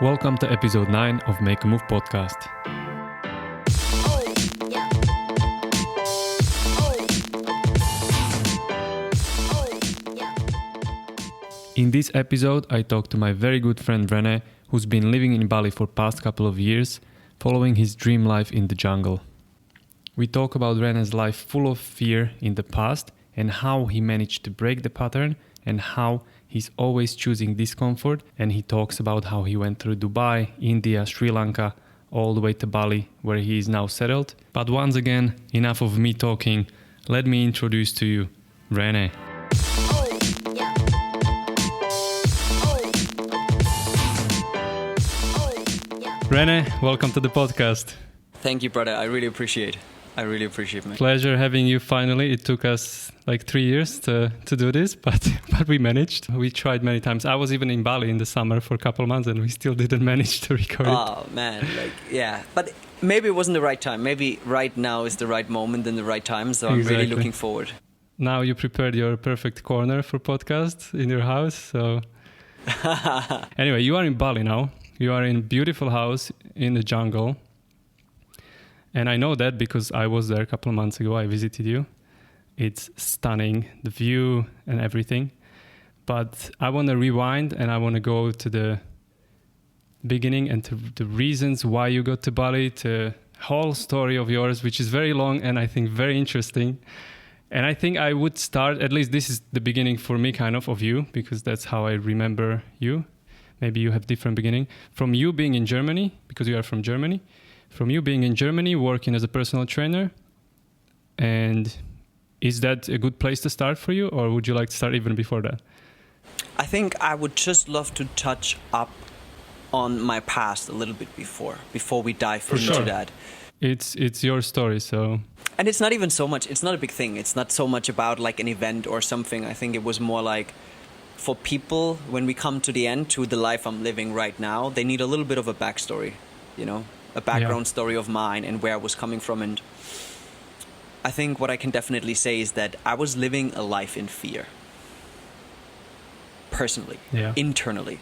Welcome to episode 9 of Make a Move podcast. In this episode, I talk to my very good friend Rene, who's been living in Bali for past couple of years, following his dream life in the jungle. We talk about Rene's life full of fear in the past and how he managed to break the pattern and how he's always choosing discomfort, and he talks about how he went through Dubai, India, Sri Lanka, all the way to Bali, where he is now settled. But once again, enough of me talking. Let me introduce to you Rene. Rene, welcome to the podcast. Thank you, brother. I really appreciate it. Pleasure having you finally. It took us like 3 years to do this, but we managed. We tried many times. I was even in Bali in the summer for a couple of months and we still didn't manage to record it. Oh, man. Yeah. But maybe it wasn't the right time. Maybe right now is the right moment and the right time. So I'm really looking forward. Now you prepared your perfect corner for podcast in your house. So anyway, you are in Bali now. You are in a beautiful house in the jungle. And I know that because I was there a couple of months ago. I visited you. It's stunning, the view and everything. But I want to rewind and I want to go to the beginning and to the reasons why you got to Bali, to whole story of yours, which is very long and I think very interesting. And I think I would start, at least this is the beginning for me kind of you, because that's how I remember you. Maybe you have different beginning. From you being in Germany, because you are from Germany. From you being in Germany, working as a personal trainer. And is that a good place to start for you? Or would you like to start even before that? I think I would just love to touch up on my past a little bit before we dive into that. It's your story, so... And it's not even so much, it's not a big thing. It's not so much about like an event or something. I think it was more like, for people, when we come to the end, to the life I'm living right now, they need a little bit of a backstory, you know? A background story of mine and where I was coming from. And I think what I can definitely say is that I was living a life in fear. Personally, internally.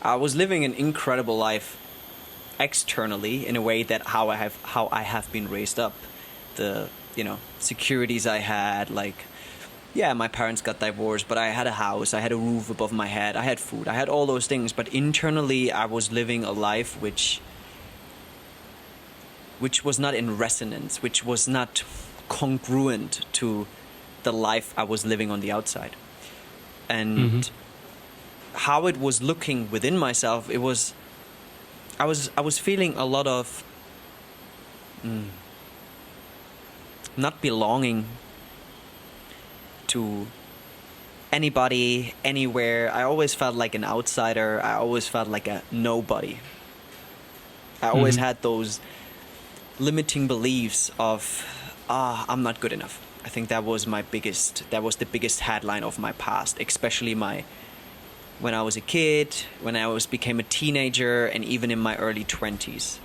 I was living an incredible life externally in a way that how I have been raised up. The, securities I had, my parents got divorced, but I had a house, I had a roof above my head, I had food, I had all those things. But internally, I was living a life which was not in resonance, which was not congruent to the life I was living on the outside. And how it was looking within myself, I was feeling a lot of not belonging to anybody, anywhere. I always felt like an outsider. I always felt like a nobody. I always had those limiting beliefs of, I'm not good enough. I think that was the biggest headline of my past, especially when I was a kid, when I became a teenager, and even in my early 20s.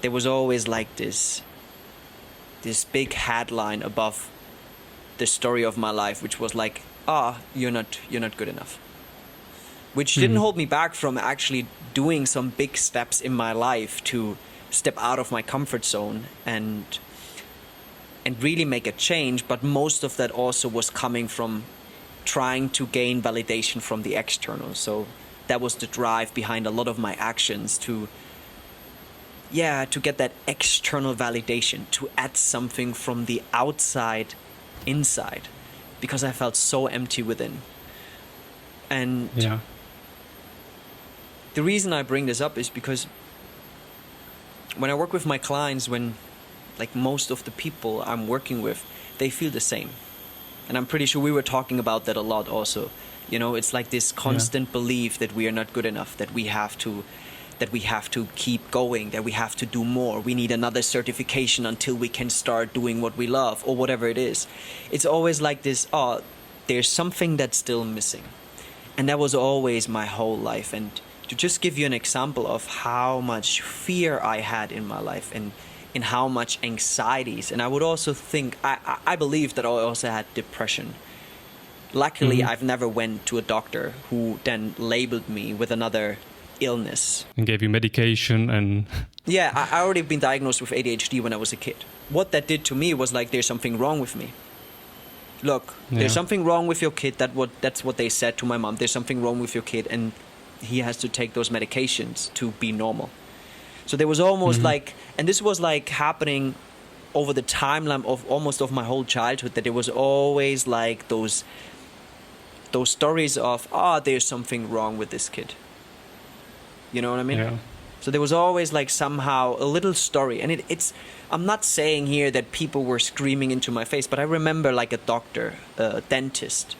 There was always like this big headline above the story of my life, which was like, you're not good enough. Which didn't hold me back from actually doing some big steps in my life to step out of my comfort zone and really make a change. But most of that also was coming from trying to gain validation from the external. So that was the drive behind a lot of my actions, to get that external validation, to add something from the outside inside, because I felt so empty within. And the reason I bring this up is because when I work with my clients, when most of the people I'm working with, they feel the same. And I'm pretty sure we were talking about that a lot also. It's like this constant belief that we are not good enough, that we have to keep going, that we have to do more. We need another certification until we can start doing what we love, or whatever it is. It's always like this, there's something that's still missing. And that was always my whole life. And to just give you an example of how much fear I had in my life and in how much anxieties. And I would also think, I believe that I also had depression. Luckily, I've never went to a doctor who then labeled me with another illness. And gave you medication and... Yeah, I already been diagnosed with ADHD when I was a kid. What that did to me was like, there's something wrong with me. Look, there's something wrong with your kid. That's what they said to my mom. There's something wrong with your kid, and he has to take those medications to be normal. So there was almost like, and this was like happening over the timeline of almost of my whole childhood, that there was always like those stories of, there's something wrong with this kid. You know what I mean? Yeah. So there was always like somehow a little story. And it's, I'm not saying here that people were screaming into my face, but I remember like a doctor, a dentist.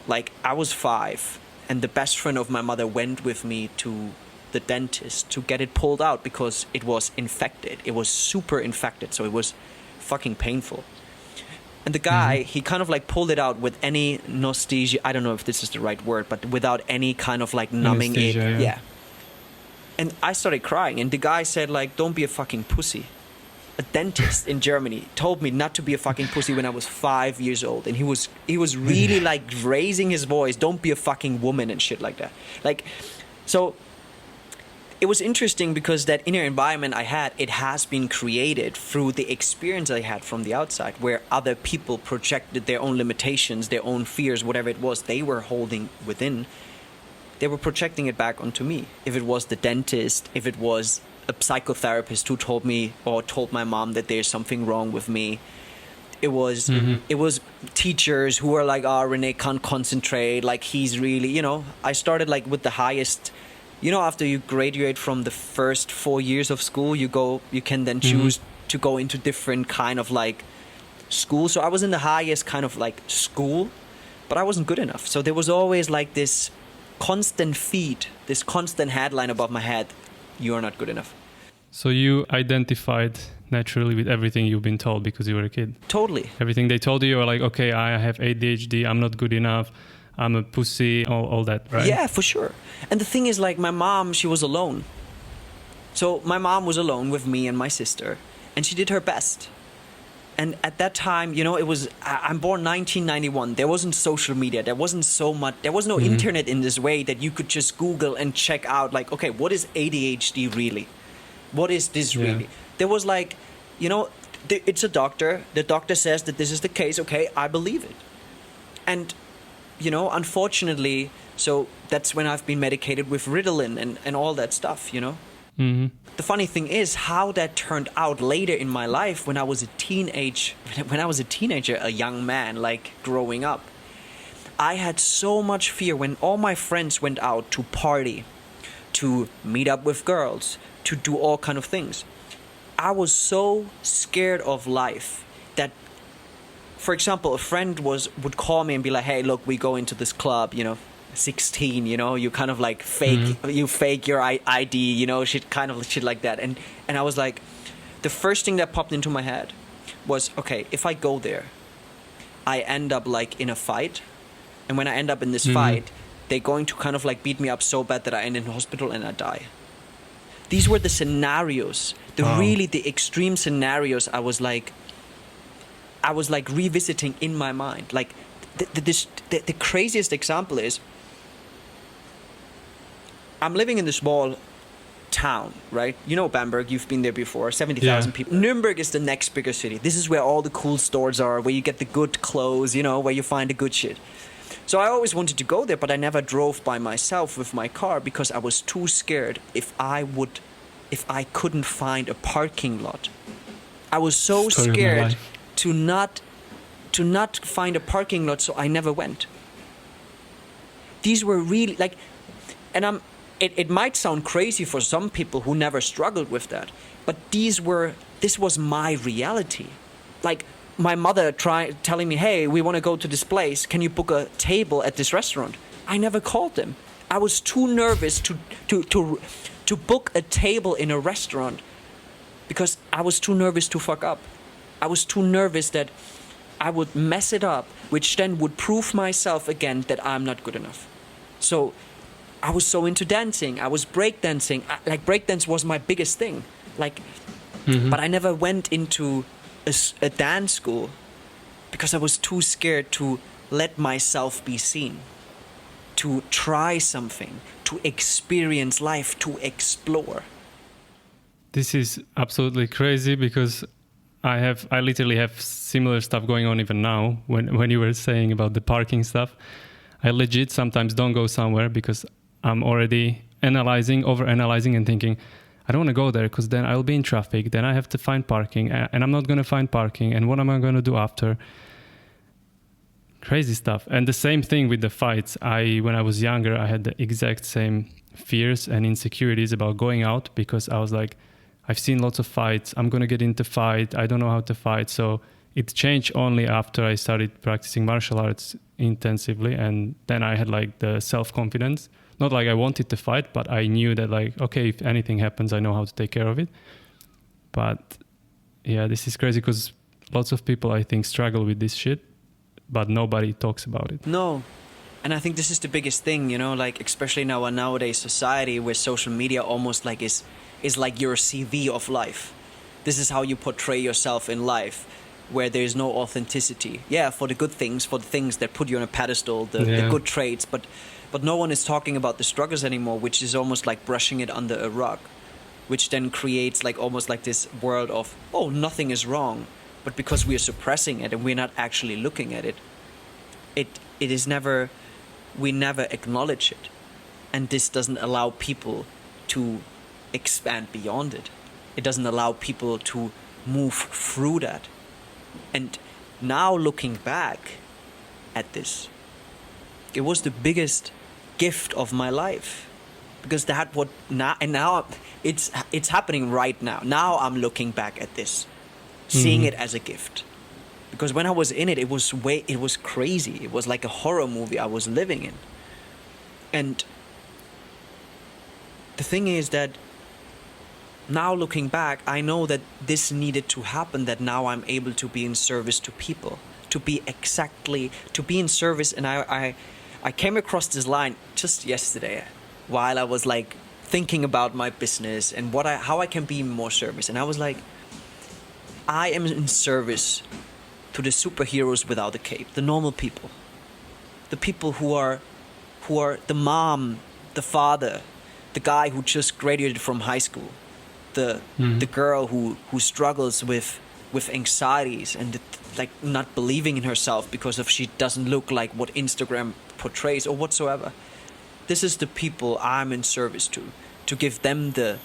Like I was 5 and the best friend of my mother went with me to the dentist to get it pulled out because it was infected. It was super infected. So it was fucking painful. And the guy, he kind of like pulled it out with any anesthesia. I don't know if this is the right word, but without any kind of like numbing it. Yeah. And I started crying, and the guy said like, don't be a fucking pussy. A dentist in Germany told me not to be a fucking pussy when I was 5 years old. And he was really like raising his voice, don't be a fucking woman and shit like that. Like, so it was interesting because that inner environment I had, it has been created through the experience I had from the outside, where other people projected their own limitations, their own fears, whatever it was they were holding within. They were projecting it back onto me. If it was the dentist, if it was a psychotherapist who told me or told my mom that there's something wrong with me. It was teachers who were like, Rene can't concentrate, like he's really, you know. I started like with the highest, you know, after you graduate from the first 4 years of school, you can then choose to go into different kind of like school. So I was in the highest kind of like school, but I wasn't good enough. So there was always like this constant feed, this constant headline above my head, you are not good enough. So you identified naturally with everything you've been told because you were a kid? Totally. Everything they told you were like, okay, I have ADHD, I'm not good enough, I'm a pussy, all that, right? Yeah, for sure. And the thing is, like, my mom, she was alone. So my mom was alone with me and my sister, and she did her best. And at that time, you know, it was, I'm born 1991. There wasn't social media. There wasn't so much, there was no internet in this way that you could just Google and check out like, okay, what is ADHD really? What is this really? There was like, you know, it's a doctor. The doctor says that this is the case. Okay, I believe it. And, you know, unfortunately, so that's when I've been medicated with Ritalin and all that stuff, you know. The funny thing is how that turned out later in my life when I was a teenager, a young man, like growing up. I had so much fear when all my friends went out to party, to meet up with girls, to do all kind of things. I was so scared of life that, for example, a friend would call me and be like, hey, look, we go into this club, you know, 16, you know, you kind of like you fake your ID, you know, shit like that. And I was like, the first thing that popped into my head was, okay, if I go there, I end up like in a fight. And when I end up in this fight, they're going to kind of like beat me up so bad that I end in hospital and I die. These were the scenarios, the extreme scenarios I was like revisiting in my mind. Like the craziest example is, I'm living in this small town, right? You know Bamberg, you've been there before, 70,000 people. Nuremberg is the next bigger city. This is where all the cool stores are, where you get the good clothes, you know, where you find the good shit. So I always wanted to go there, but I never drove by myself with my car because I was too scared if I couldn't find a parking lot. I was so scared to not find a parking lot, so I never went. These were really like, and it might sound crazy for some people who never struggled with that, but this was my reality. Like my mother telling me, hey, we want to go to this place, can you book a table at this restaurant? I never called them. I was too nervous to book a table in a restaurant because I was too nervous to fuck up. I was too nervous that I would mess it up, which then would prove myself again that I'm not good enough. So I was so into dancing. I was breakdancing. Like breakdance was my biggest thing. Like, but I never went into a dance school because I was too scared to let myself be seen, to try something, to experience life, to explore. This is absolutely crazy because I literally have similar stuff going on even now. When you were saying about the parking stuff, I legit sometimes don't go somewhere because I'm already overanalyzing and thinking, I don't want to go there because then I'll be in traffic. Then I have to find parking and I'm not going to find parking. And what am I going to do after? Crazy stuff. And the same thing with the fights. When I was younger, I had the exact same fears and insecurities about going out because I was like, I've seen lots of fights. I'm going to get into fight. I don't know how to fight. So it changed only after I started practicing martial arts intensively. And then I had like the self-confidence. Not like I wanted to fight, but I knew that like, okay, if anything happens, I know how to take care of it. But yeah, this is crazy because lots of people, I think, struggle with this shit, but nobody talks about it. No. And I think this is the biggest thing, you know, like especially in our nowadays society where social media almost like is like your CV of life. This is how you portray yourself in life, where there's no authenticity. Yeah, for the good things, for the things that put you on a pedestal, the good traits, but no one is talking about the struggles anymore, which is almost like brushing it under a rug, which then creates like almost like this world of, oh, nothing is wrong. But because we are suppressing it and we're not actually looking at it, we never acknowledge it. And this doesn't allow people to expand beyond it. It doesn't allow people to move through that. And now looking back at this, it was the biggest gift of my life, because now it's happening right now. Now I'm looking back at this, seeing it as a gift, because when I was in it, it was crazy. It was like a horror movie I was living in. And the thing is that now looking back, I know that this needed to happen, that now I'm able to be in service to people, to be in service. And I came across this line just yesterday while I was like thinking about my business and how I can be more service. And I was like, I am in service to the superheroes without a cape, the normal people, the people who are the mom, the father, the guy who just graduated from high school, the girl who struggles with anxieties and like not believing in herself because of she doesn't look like what Instagram portrays or whatsoever. This is the people I'm in service to give them the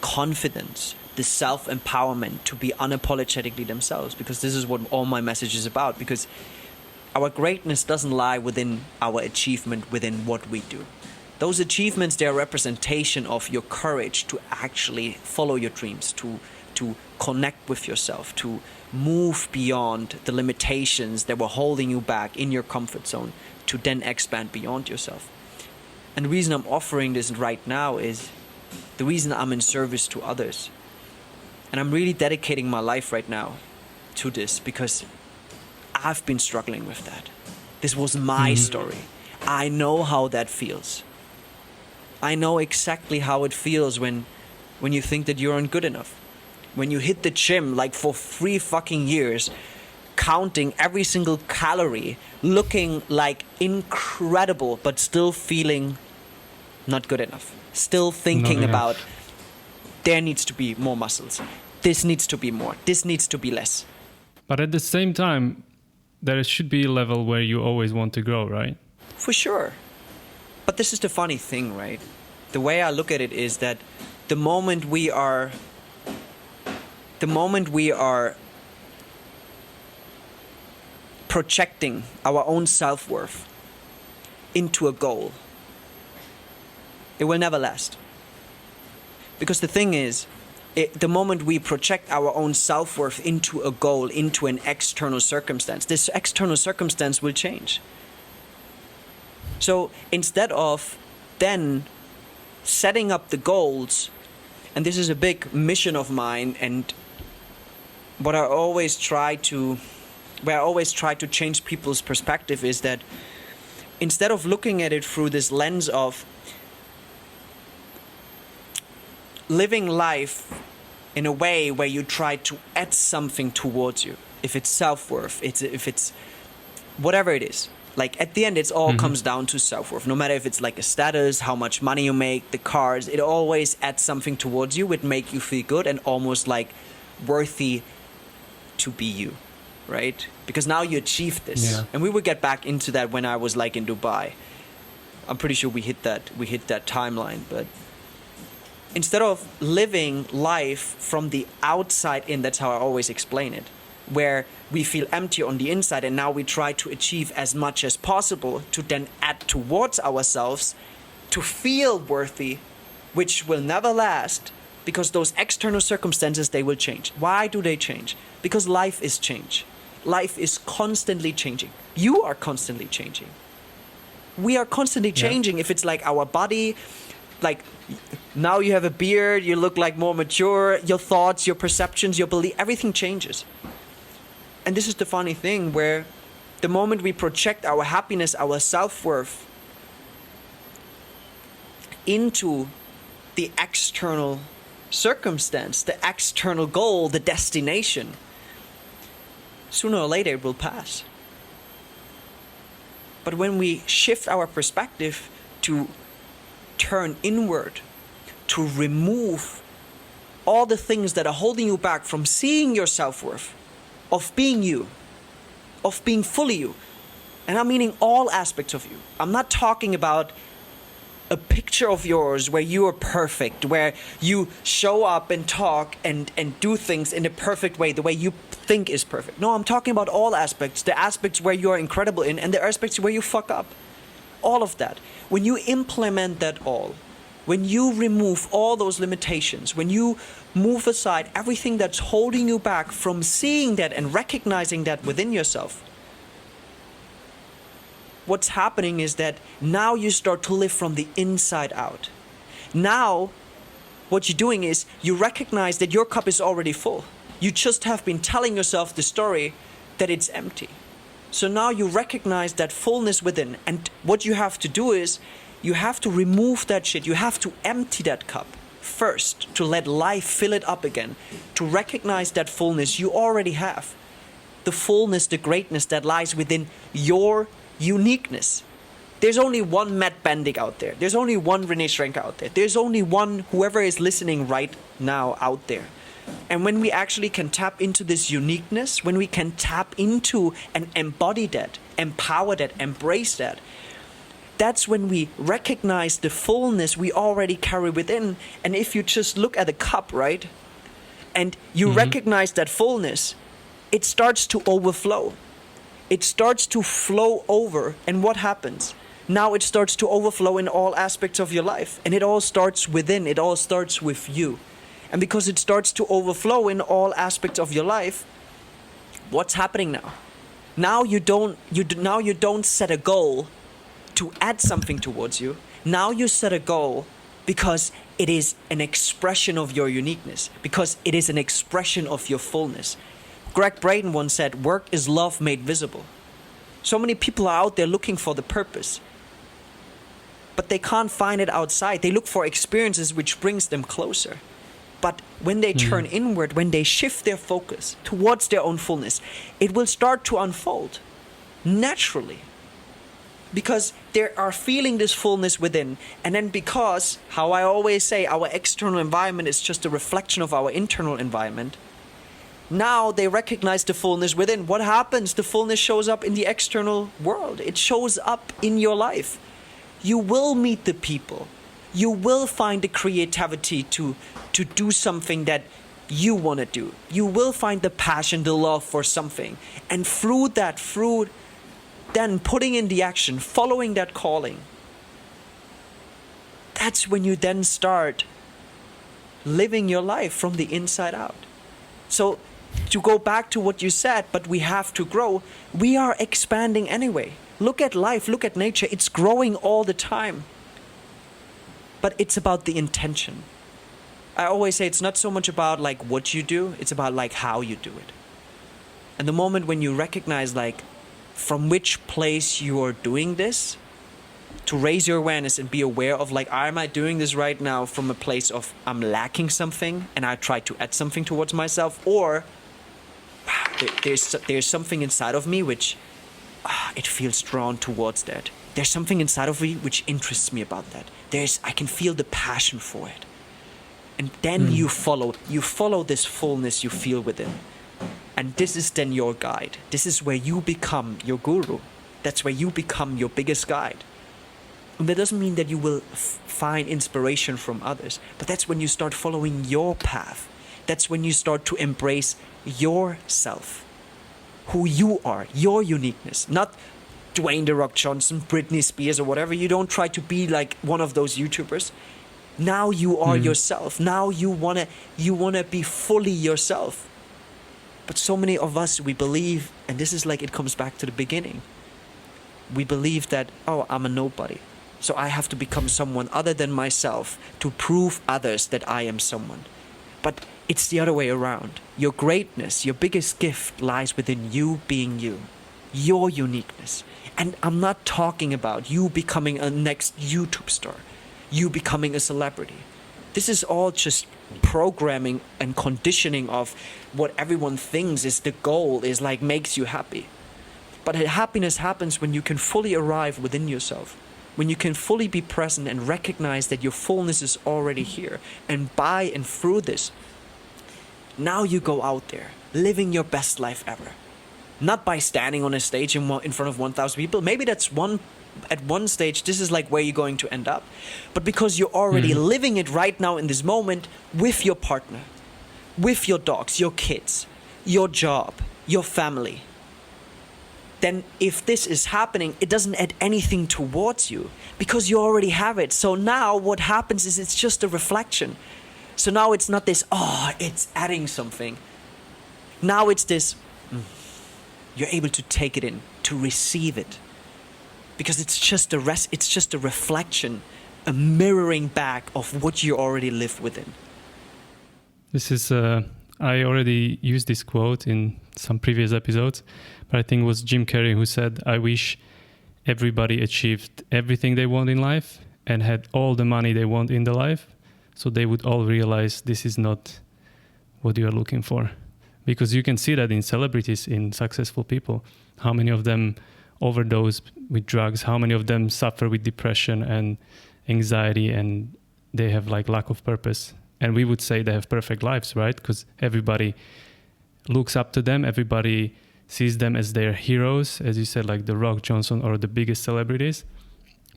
confidence, the self-empowerment to be unapologetically themselves, because this is what all my message is about. Because our greatness doesn't lie within our achievement, within what we do. Those achievements, they're a representation of your courage to actually follow your dreams, to connect with yourself, to move beyond the limitations that were holding you back in your comfort zone, to then expand beyond yourself. And the reason I'm offering this right now is the reason I'm in service to others. And I'm really dedicating my life right now to this, because I've been struggling with that. This was my story. I know how that feels. I know exactly how it feels when you think that you aren't good enough. When you hit the gym like for 3 fucking years, counting every single calorie, looking like incredible, but still feeling not good enough. Still thinking about there needs to be more muscles. This needs to be more. This needs to be less. But at the same time, there should be a level where you always want to grow, right? For sure. But this is the funny thing, right? The way I look at it is that the moment we are projecting our own self-worth into a goal, it will never last. Because the thing is, the moment we project our own self-worth into a goal, into an external circumstance, this external circumstance will change. So instead of then setting up the goals, and this is a big mission of mine, and where I always try to change people's perspective is that instead of looking at it through this lens of living life in a way where you try to add something towards you, if it's self-worth, if it's whatever it is, Like at the end, it's all comes down to self-worth. No matter if it's like a status, how much money you make, the cars, it always adds something towards you, which make you feel good and almost like worthy to be you, right? Because now you achieved this. Yeah. And we will get back into that when I was like in Dubai. I'm pretty sure we hit that timeline, but instead of living life from the outside in, that's how I always explain it, where we feel empty on the inside and now we try to achieve as much as possible to then add towards ourselves to feel worthy, which will never last because those external circumstances, they will change. Why do they change? Because life is change. Life is constantly changing. You are constantly changing. We are constantly changing. If it's like our body, like now you have a beard, you look like more mature, your thoughts, your perceptions, your belief, everything changes. And this is the funny thing, where the moment we project our happiness, our self-worth into the external circumstance, the external goal, the destination, sooner or later it will pass. But when we shift our perspective to turn inward, to remove all the things that are holding you back from seeing your self-worth, of being you, of being fully you, and I'm meaning all aspects of you. I'm not talking about a picture of yours where you are perfect, where you show up and talk and do things in a perfect way, the way you think is perfect. No, I'm talking about all aspects, the aspects where you are incredible in and the aspects where you fuck up. All of that. When you implement that all, when you remove all those limitations, when you move aside everything that's holding you back from seeing that and recognizing that within yourself, what's happening is that now you start to live from the inside out. Now, what you're doing is you recognize that your cup is already full. You just have been telling yourself the story that it's empty. So now you recognize that fullness within. And what you have to do is you have to remove that shit. You have to empty that cup first to let life fill it up again. To recognize that fullness you already have. The fullness, the greatness that lies within your uniqueness. There's only one Matt Bendick out there. There's only one Rene Schrenker out there. There's only one whoever is listening right now out there. And when we actually can tap into this uniqueness, when we can tap into and embody that, empower that, embrace that, that's when we recognize the fullness we already carry within. And if you just look at the cup, right, and you recognize that fullness, it starts to overflow. It starts to flow over. And what happens? Now it starts to overflow in all aspects of your life. And it all starts within. It all starts with you. And because it starts to overflow in all aspects of your life, what's happening now? Now you don't set a goal to add something towards you. Now you set a goal because it is an expression of your uniqueness, because it is an expression of your fullness. Greg Braden once said, work is love made visible. So many people are out there looking for the purpose, but they can't find it outside. They look for experiences which brings them closer. But when they turn inward, when they shift their focus towards their own fullness, it will start to unfold naturally. Because they are feeling this fullness within. And then because, how I always say, our external environment is just a reflection of our internal environment. Now they recognize the fullness within. What happens? The fullness shows up in the external world. It shows up in your life. You will meet the people. You will find the creativity to do something that you want to do. You will find the passion, the love for something. And through then putting in the action, following that calling, that's when you then start living your life from the inside out. So to go back to what you said, but we have to grow, we are expanding anyway. Look at life, look at nature, it's growing all the time. But it's about the intention. I always say it's not so much about like what you do, it's about like how you do it. And the moment when you recognize like from which place you are doing this, to raise your awareness and be aware of like, am I doing this right now from a place of I'm lacking something and I try to add something towards myself, or there's something inside of me which it feels drawn towards that. There's something inside of me which interests me about that. I can feel the passion for it. And then you follow this fullness you feel within. And this is then your guide. This is where you become your guru. That's where you become your biggest guide. And that doesn't mean that you will find inspiration from others, but that's when you start following your path. That's when you start to embrace yourself, who you are, your uniqueness, not Dwayne "The Rock" Johnson, Britney Spears, or whatever. You don't try to be like one of those YouTubers. Now you are yourself. Now you wanna be fully yourself. But so many of us, we believe, and this is like, it comes back to the beginning. We believe that, oh, I'm a nobody, so I have to become someone other than myself to prove others that I am someone. But it's the other way around. Your greatness, your biggest gift lies within you being you, your uniqueness. And I'm not talking about you becoming a next YouTube star, you becoming a celebrity. This is all just programming and conditioning of what everyone thinks is the goal, is like makes you happy. But happiness happens when you can fully arrive within yourself, when you can fully be present and recognize that your fullness is already here. And by and through this, now you go out there, living your best life ever. Not by standing on a stage in front of 1,000 people. Maybe that's at one stage, this is like where you're going to end up. But because you're already living it right now in this moment with your partner, with your dogs, your kids, your job, your family, then if this is happening, it doesn't add anything towards you because you already have it. So now what happens is it's just a reflection. So now it's not this, it's adding something. Now it's this, you're able to take it in, to receive it. Because it's just a reflection, a mirroring back of what you already live within. This is, I already used this quote in some previous episodes, but I think it was Jim Carrey who said, I wish everybody achieved everything they want in life and had all the money they want in their life, so they would all realize this is not what you are looking for. Because you can see that in celebrities, in successful people, how many of them overdose with drugs, how many of them suffer with depression and anxiety, and they have like lack of purpose. And we would say they have perfect lives, right? Because everybody looks up to them, everybody sees them as their heroes, as you said, like The Rock, Johnson, or the biggest celebrities.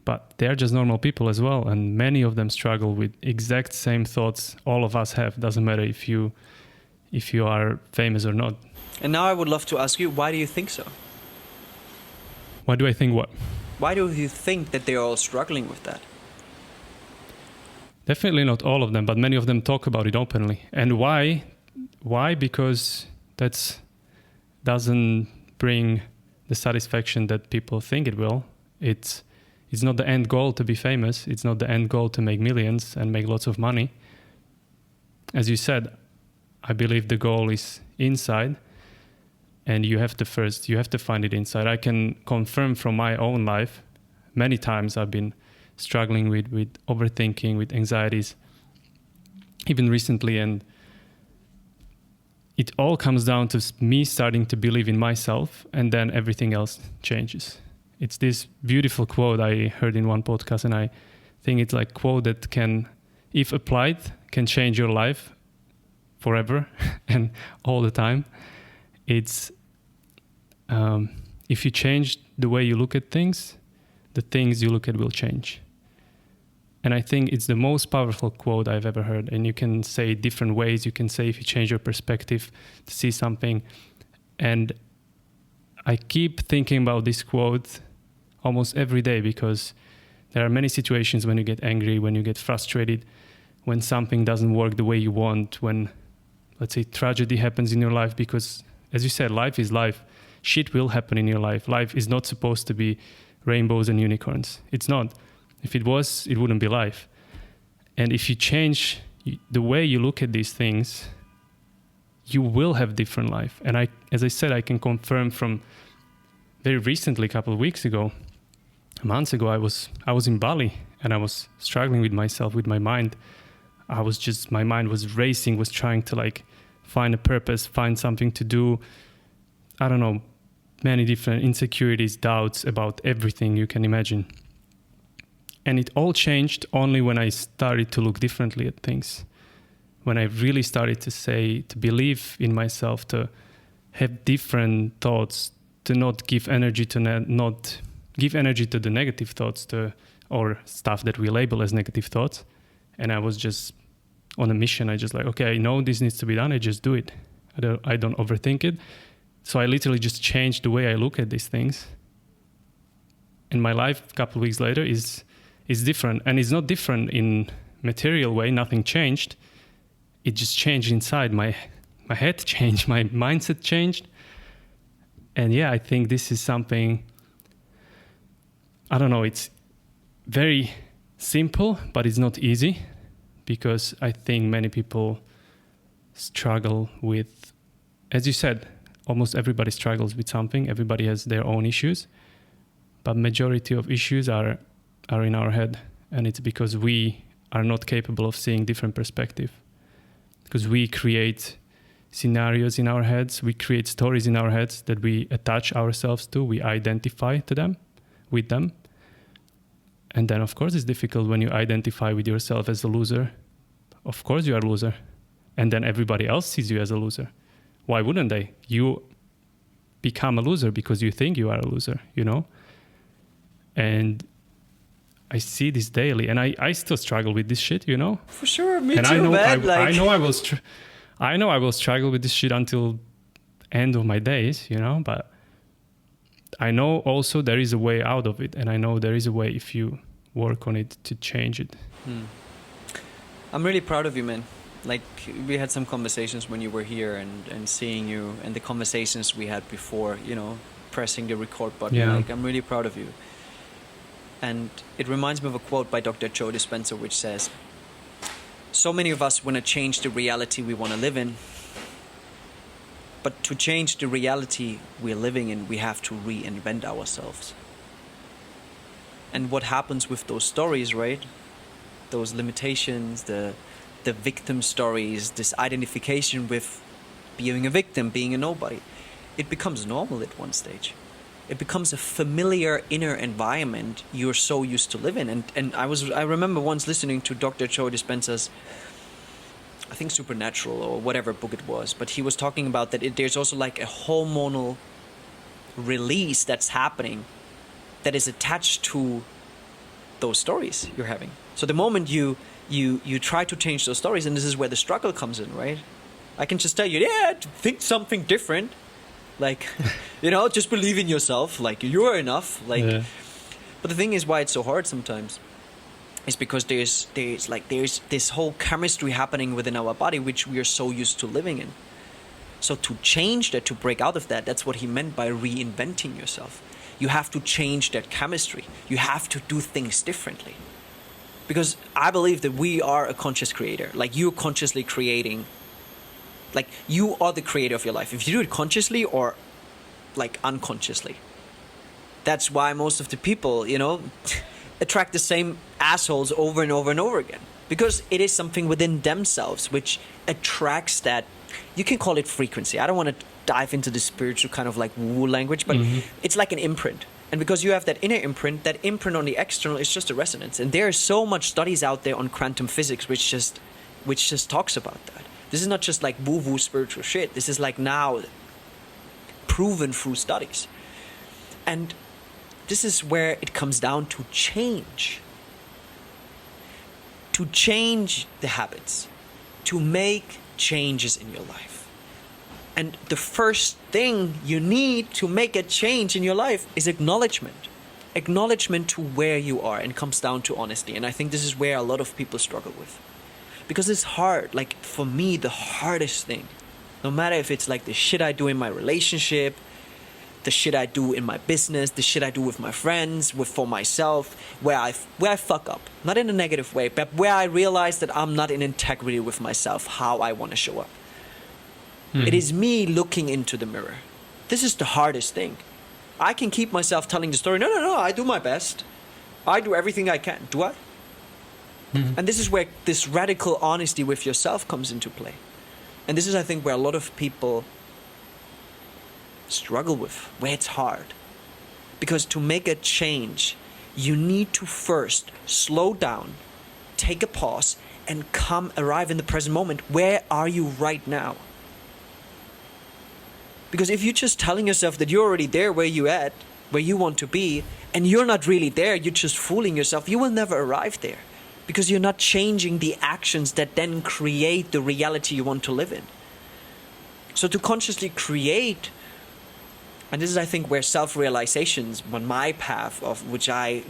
But they're just normal people as well, and many of them struggle with exact same thoughts all of us have. Doesn't matter if you are famous or not. And now I would love to ask you, why do you think so? Why do I think what? Why do you think that they're all struggling with that? Definitely not all of them, but many of them talk about it openly. And why? Why? Because that doesn't bring the satisfaction that people think it will. It's not the end goal to be famous. It's not the end goal to make millions and make lots of money. As you said, I believe the goal is inside, and you have to find it inside. I can confirm from my own life, many times I've been struggling with overthinking, with anxieties, even recently, and it all comes down to me starting to believe in myself, and then everything else changes. It's this beautiful quote I heard in one podcast, and I think it's like a quote that can, if applied, can change your life forever and all the time. It's if you change the way you look at things, the things you look at will change. And I think it's the most powerful quote I've ever heard. And you can say it different ways. You can say if you change your perspective to see something. And I keep thinking about this quote almost every day, because there are many situations when you get angry, when you get frustrated, when something doesn't work the way you want, when, let's say, tragedy happens in your life, because, as you said, life is life. Shit will happen in your life. Life is not supposed to be rainbows and unicorns. It's not. If it was, it wouldn't be life. And if you change the way you look at these things, you will have different life. And as I said, I can confirm from very recently, a couple of weeks ago, months ago, I was in Bali, and I was struggling with myself, with my mind. My mind was racing, was trying to like find a purpose, find something to do. I don't know, many different insecurities, doubts about everything you can imagine. And it all changed only when I started to look differently at things. When I really started to believe in myself, to have different thoughts, to not give energy to not give energy to the negative thoughts or stuff that we label as negative thoughts. And I was just on a mission. I just like, okay, I know this needs to be done. I just do it. I don't overthink it. So I literally just changed the way I look at these things. And my life a couple of weeks later is different. And it's not different in material way. Nothing changed. It just changed inside. My head changed. My mindset changed. And yeah, I think this is something, I don't know, it's very simple, but it's not easy, because I think many people struggle with, as you said, almost everybody struggles with something. Everybody has their own issues, but majority of issues are in our head. And it's because we are not capable of seeing different perspective, because we create scenarios in our heads, we create stories in our heads that we attach ourselves to, we identify with them. And then, of course, it's difficult when you identify with yourself as a loser. Of course, you are a loser. And then everybody else sees you as a loser. Why wouldn't they? You become a loser because you think you are a loser, you know? And I see this daily, and I still struggle with this shit, you know? For sure, me and too, man. I know I will struggle with this shit until end of my days, you know? But I know also there is a way out of it, and I know there is a way if you work on it to change it. I'm really proud of you, man. Like, we had some conversations when you were here, and seeing you, and the conversations we had before, you know, pressing the record button. Yeah. Like, I'm really proud of you. And it reminds me of a quote by Dr. Joe Dispenza, which says, so many of us want to change the reality we want to live in, but to change the reality we're living in, we have to reinvent ourselves. And what happens with those stories, right? Those limitations, the victim stories, this identification with being a victim, being a nobody, it becomes normal at one stage. It becomes a familiar inner environment you're so used to live in. And I remember once listening to Dr. Joe Dispenza's, I think Supernatural or whatever book it was, but he was talking about that there's also like a hormonal release that's happening that is attached to those stories you're having. So the moment you try to change those stories, and this is where the struggle comes in, right? I can just tell you, yeah, think something different. Like, you know, just believe in yourself. Like, you're enough. Like, yeah. But the thing is, why it's so hard sometimes is because there's this whole chemistry happening within our body, which we are so used to living in. So to change that, to break out of that, that's what he meant by reinventing yourself. You have to change that chemistry. You have to do things differently. Because I believe that we are a conscious creator. Like, you're consciously creating. Like, you are the creator of your life. If you do it consciously or, like, unconsciously. That's why most of the people, you know, attract the same assholes over and over and over again. Because it is something within themselves which attracts that. You can call it frequency. I don't want to dive into the spiritual kind of like woo language, but it's like an imprint. And because you have that inner imprint, that imprint on the external is just a resonance. And there are so much studies out there on quantum physics which just talks about that. This is not just like woo-woo spiritual shit. This is like now proven through studies. And this is where it comes down to change. To change the habits. To make changes in your life. And the first thing you need to make a change in your life is acknowledgement. Acknowledgement to where you are, and comes down to honesty. And I think this is where a lot of people struggle with. Because it's hard. Like, for me, the hardest thing, no matter if it's like the shit I do in my relationship, the shit I do in my business, the shit I do with my friends, for myself, where I fuck up. Not in a negative way, but where I realize that I'm not in integrity with myself, how I want to show up. It is me looking into the mirror. This is the hardest thing. I can keep myself telling the story, no, I do my best. I do everything I can. Do I? And this is where this radical honesty with yourself comes into play. And this is, I think, where a lot of people struggle with, where it's hard. Because to make a change, you need to first slow down, take a pause, and arrive in the present moment. Where are you right now? Because if you're just telling yourself that you're already there where you want to be, and you're not really there, you're just fooling yourself, you will never arrive there. Because you're not changing the actions that then create the reality you want to live in. So to consciously create, and this is, I think, where self-realizations on my path, of which I,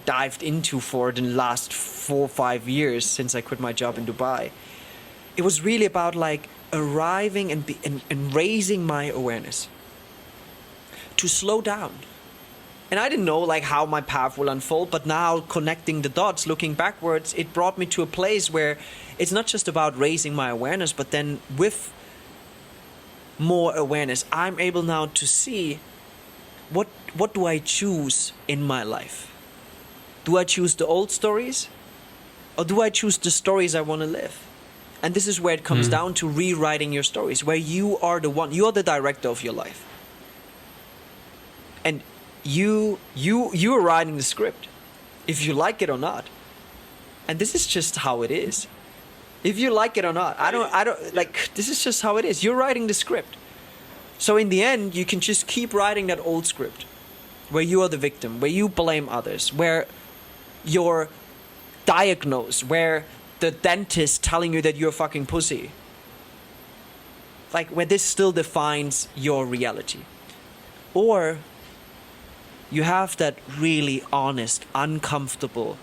dived into for the last 4 or 5 years since I quit my job in Dubai. It was really about arriving and raising my awareness. To slow down. And I didn't know how my path will unfold, but now connecting the dots, looking backwards, it brought me to a place where it's not just about raising my awareness, but then with more awareness, I'm able now to see what do I choose in my life? Do I choose the old stories? Or do I choose the stories I want to live? And this is where it comes down to rewriting your stories, where you are the director of your life. And you're writing the script, if you like it or not. And this is just how it is. If you like it or not, I don't this is just how it is. You're writing the script. So in the end, you can just keep writing that old script, where you are the victim, where you blame others, where you're diagnosed, where the dentist telling you that you're a fucking pussy. Where this still defines your reality. Or you have that really honest, uncomfortable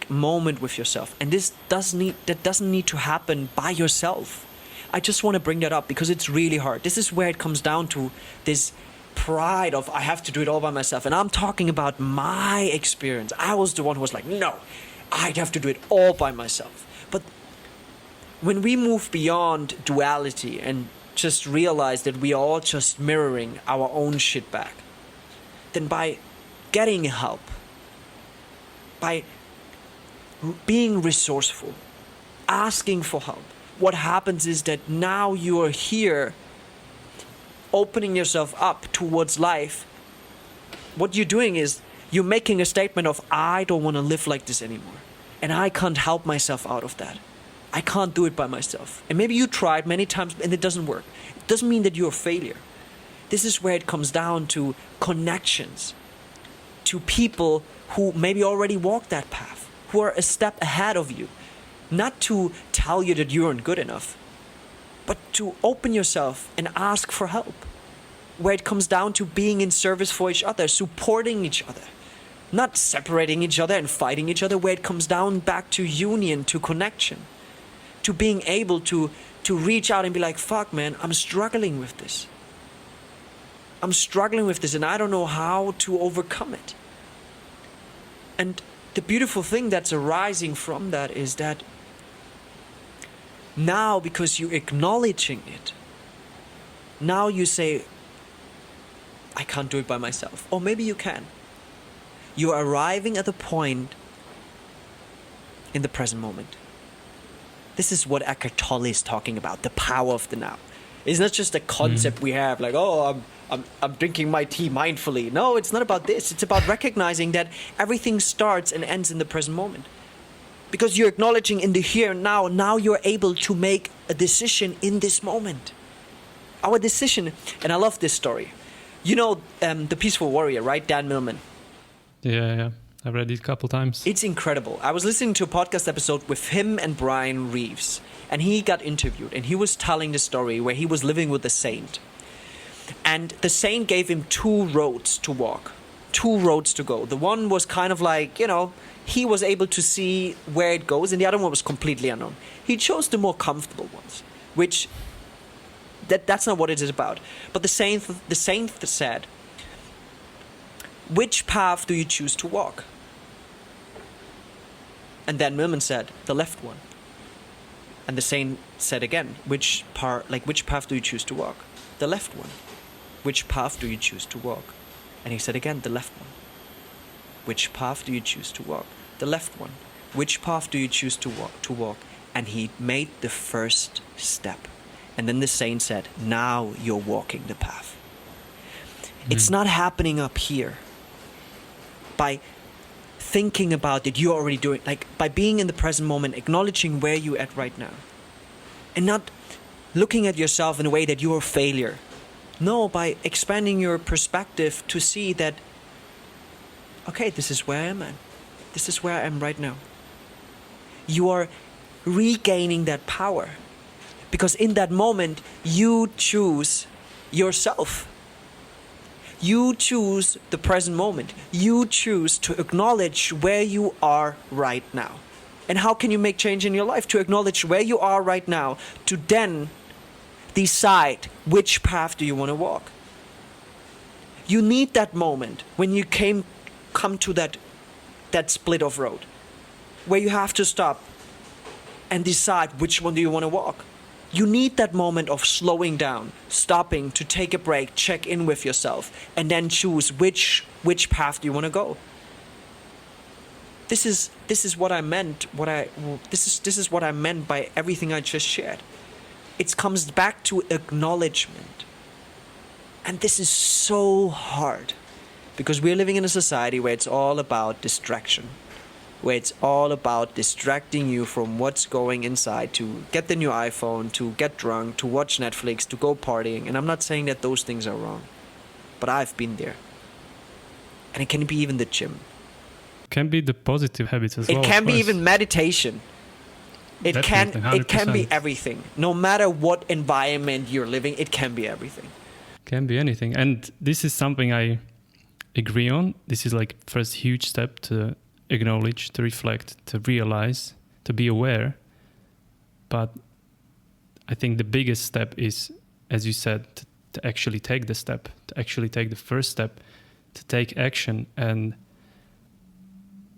moment with yourself. And that doesn't need to happen by yourself. I just want to bring that up because it's really hard. This is where it comes down to this pride of I have to do it all by myself. And I'm talking about my experience. I was the one who was like, no, I'd have to do it all by myself. But when we move beyond duality and just realize that we are all just mirroring our own shit back, then by getting help, by being resourceful, asking for help, what happens is that now you are here opening yourself up towards life. What you're doing is you're making a statement of, I don't want to live like this anymore. And I can't help myself out of that. I can't do it by myself. And maybe you tried many times and it doesn't work. It doesn't mean that you're a failure. This is where it comes down to connections, to people who maybe already walked that path, who are a step ahead of you. Not to tell you that you aren't good enough, but to open yourself and ask for help. Where it comes down to being in service for each other, supporting each other. Not separating each other and fighting each other, where it comes down back to union, to connection. To being able to reach out and be like, fuck man, I'm struggling with this. I'm struggling with this and I don't know how to overcome it. And the beautiful thing that's arising from that is that now, because you're acknowledging it, now you say, I can't do it by myself. Or maybe you can. You're arriving at a point in the present moment. This is what Eckhart Tolle is talking about, the power of the now. It's not just a concept we have, I'm drinking my tea mindfully. No, it's not about this. It's about recognizing that everything starts and ends in the present moment. Because you're acknowledging in the here and now you're able to make a decision in this moment. Our decision, and I love this story. You know The Peaceful Warrior, right? Dan Millman. Yeah. I've read it a couple times. It's incredible. I was listening to a podcast episode with him and Brian Reeves. And he got interviewed. And he was telling the story where he was living with a saint. And the saint gave him 2 roads to walk. 2 roads to go. The one was kind of he was able to see where it goes. And the other one was completely unknown. He chose the more comfortable ones. Which, that's not what it is about. But the saint said, which path do you choose to walk? And then Millman said, the left one. And the saint said again, which path do you choose to walk? The left one. Which path do you choose to walk? And he said again, the left one. Which path do you choose to walk? The left one. Which path do you choose to walk? And he made the first step. And then the saint said, now you're walking the path. It's not happening up here. By thinking about it, you're already doing, like by being in the present moment, acknowledging where you're at right now. And not looking at yourself in a way that you're a failure. No, by expanding your perspective to see that, okay, this is where I am at. This is where I am right now. You are regaining that power. Because in that moment, you choose yourself. You choose the present moment. You choose to acknowledge where you are right now. And how can you make change in your life? To acknowledge where you are right now, to then decide which path do you want to walk. You need that moment when you come to that split of road, where you have to stop and decide which one do you want to walk. You need that moment of slowing down, stopping to take a break, check in with yourself, and then choose which path do you want to go. This is what I meant. This is what I meant by everything I just shared. It comes back to acknowledgement, and this is so hard because we're living in a society where it's all about distraction. Where it's all about distracting you from what's going inside, to get the new iPhone, to get drunk, to watch Netflix, to go partying. And I'm not saying that those things are wrong, but I've been there. And it can be even the gym. Can be the positive habits as well. It can be even meditation. It can be everything. No matter what environment you're living, it can be everything. Can be anything. And this is something I agree on. This is like first huge step to acknowledge, to reflect, to realize, to be aware. But I think the biggest step is, as you said, to actually take the step, to actually take the first step, to take action. And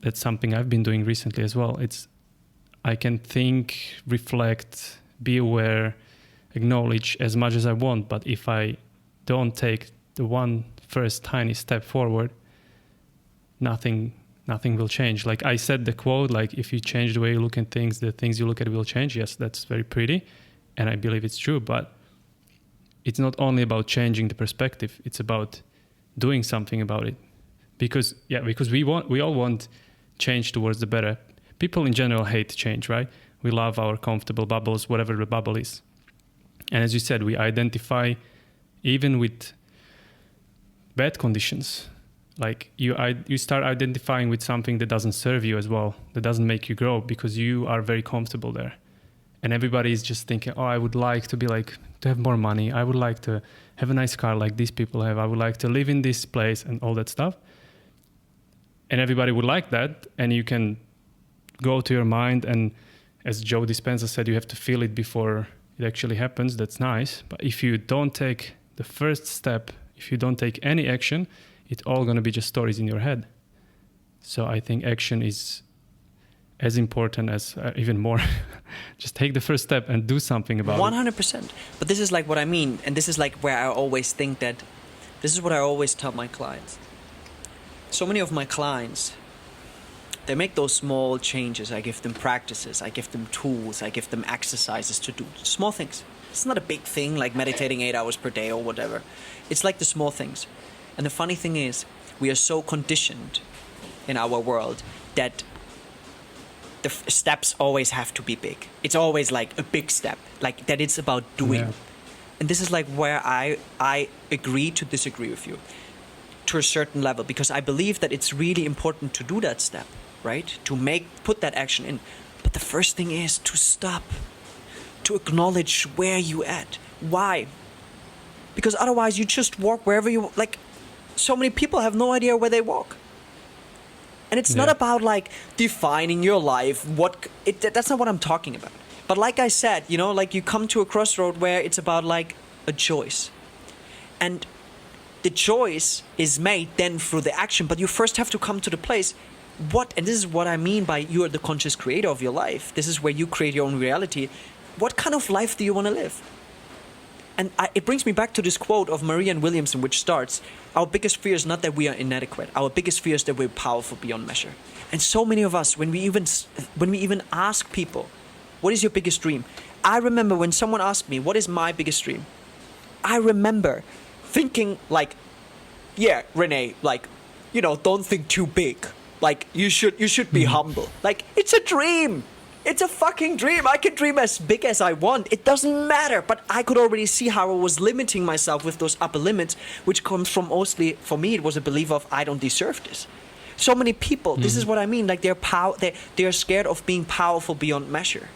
that's something I've been doing recently as well. I can think, reflect, be aware, acknowledge as much as I want, but if I don't take the one first tiny step forward, nothing will change. Like I said, the quote, like if you change the way you look at things, the things you look at will change. Yes, that's very pretty, and I believe it's true, but it's not only about changing the perspective, it's about doing something about it. Because we all want change towards the better. People in general hate change, right? We love our comfortable bubbles, whatever the bubble is. And as you said, we identify even with bad conditions. Like you start identifying with something that doesn't serve you as well, that doesn't make you grow, because you are very comfortable there. And everybody is just thinking, oh, I would like to have more money. I would like to have a nice car like these people have. I would like to live in this place and all that stuff. And everybody would like that. And you can go to your mind, and as Joe Dispenza said, you have to feel it before it actually happens. That's nice. But if you don't take the first step, if you don't take any action, it's all going to be just stories in your head. So I think action is as important as even more. Just take the first step and do something about 100%. But this is like what I mean. And this is like where I always think that this is what I always tell my clients. So many of my clients, they make those small changes. I give them practices. I give them tools. I give them exercises to do. Small things. It's not a big thing like meditating 8 hours per day or whatever. It's like the small things. And the funny thing is, we are so conditioned in our world that the steps always have to be big. It's always like a big step, like that it's about doing. Yeah. And this is like where I agree to disagree with you to a certain level, because I believe that it's really important to do that step, right? To put that action in. But the first thing is to stop, to acknowledge where you at. Why? Because otherwise you just walk wherever you like. So many people have no idea where they walk. And it's not about like defining your life. That's not what I'm talking about. But like I said, like you come to a crossroad where it's about like a choice. And the choice is made then through the action. But you first have to come to the place. And this is what I mean by you are the conscious creator of your life. This is where you create your own reality. What kind of life do you want to live? And it brings me back to this quote of Marianne Williamson, which starts, our biggest fear is not that we are inadequate. Our biggest fear is that we're powerful beyond measure. And so many of us, when we even ask people, what is your biggest dream? I remember when someone asked me, what is my biggest dream? I remember thinking like, yeah, Rene, like, you know, don't think too big. Like, you should be humble. Like, it's a dream. It's a fucking dream. I can dream as big as I want. It doesn't matter. But I could already see how I was limiting myself with those upper limits, which comes from mostly, for me, it was a belief of I don't deserve this. So many people, this is what I mean, like they're scared of being powerful beyond measure.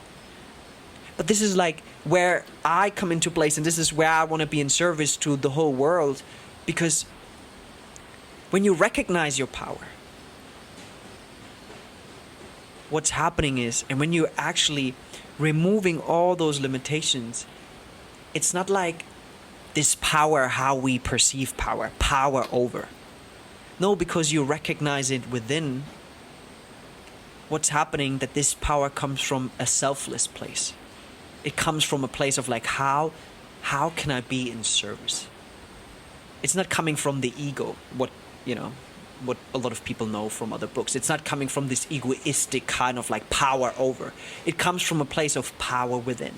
But this is like where I come into place, and this is where I want to be in service to the whole world, because when you recognize your power, what's happening is, and when you're actually removing all those limitations, it's not like this power, how we perceive power over. No, because you recognize it within, what's happening, that this power comes from a selfless place. It comes from a place of like, how can I be in service? It's not coming from the ego, what a lot of people know from other books. It's not coming from this egoistic kind of like power over. It comes from a place of power within.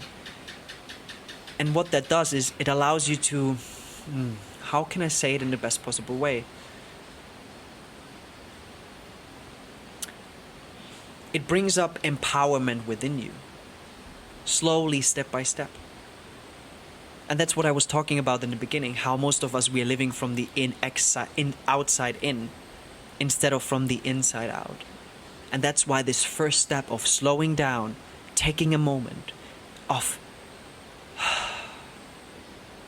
And what that does is it allows you to, how can I say it in the best possible way? It brings up empowerment within you, slowly, step by step. And that's what I was talking about in the beginning, how most of us, we are living from the outside in, instead of from the inside out. And that's why this first step of slowing down, taking a moment, of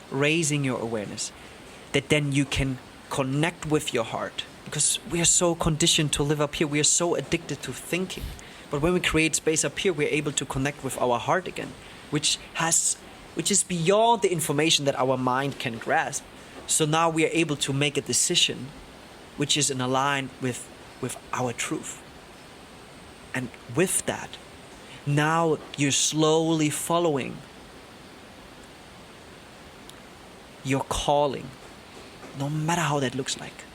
raising your awareness, that then you can connect with your heart. Because we are so conditioned to live up here, we are so addicted to thinking. But when we create space up here, we're able to connect with our heart again, which is beyond the information that our mind can grasp. So now we are able to make a decision which is in line with our truth. And with that, now you're slowly following your calling, no matter how that looks like.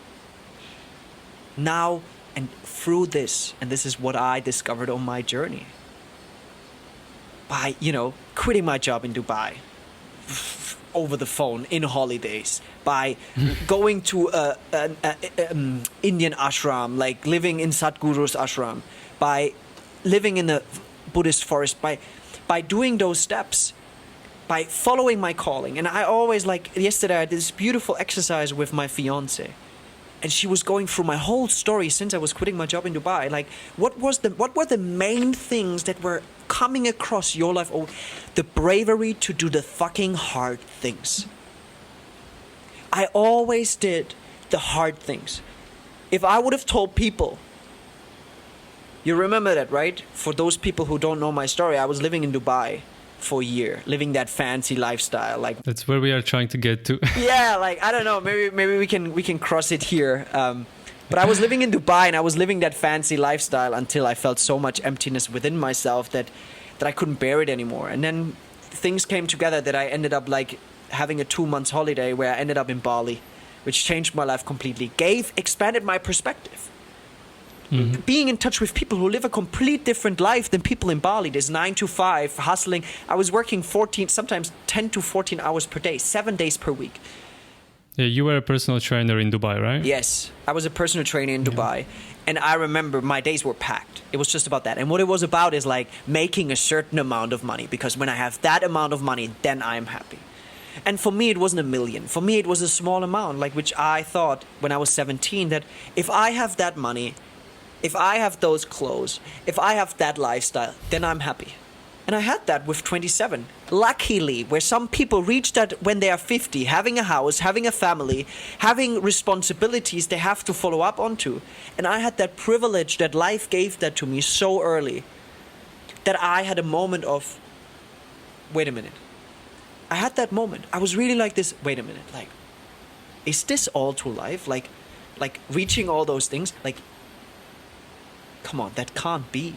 Now, and through this, and this is what I discovered on my journey, by, quitting my job in Dubai, over the phone, in holidays, by going to an Indian ashram, like living in Sadhguru's ashram, by living in a Buddhist forest, by doing those steps, by following my calling. And I always, like yesterday, I did this beautiful exercise with my fiance. And she was going through my whole story since I was quitting my job in Dubai. Like, what were the main things that were coming across your life? Oh, the bravery to do the fucking hard things. I always did the hard things. If I would have told people, you remember that, right? For those people who don't know my story, I was living in Dubai for a year, living that fancy lifestyle. Like, that's where we are trying to get to. Yeah, like, I don't know, maybe we can cross it here. But I was living in Dubai, and I was living that fancy lifestyle until I felt so much emptiness within myself that I couldn't bear it anymore. And then things came together that I ended up like having a 2-month holiday where I ended up in Bali, which changed my life completely, expanded my perspective. Mm-hmm. Being in touch with people who live a complete different life than people in Bali. There's 9 to 5, hustling. I was working 14, sometimes 10 to 14 hours per day, 7 days per week. Yeah, you were a personal trainer in Dubai, right? Yes, I was a personal trainer in Dubai. And I remember my days were packed. It was just about that. And what it was about is like making a certain amount of money. Because when I have that amount of money, then I'm happy. And for me, it wasn't $1 million. For me, it was a small amount, like which I thought when I was 17, that if I have that money, if I have those clothes, if I have that lifestyle, then I'm happy. And I had that with 27. Luckily, where some people reach that when they are 50, having a house, having a family, having responsibilities they have to follow up onto. And I had that privilege that life gave that to me so early that I had a moment of, wait a minute. I had that moment. I was really like this, wait a minute, like, is this all to life? Like reaching all those things, like, come on, that can't be.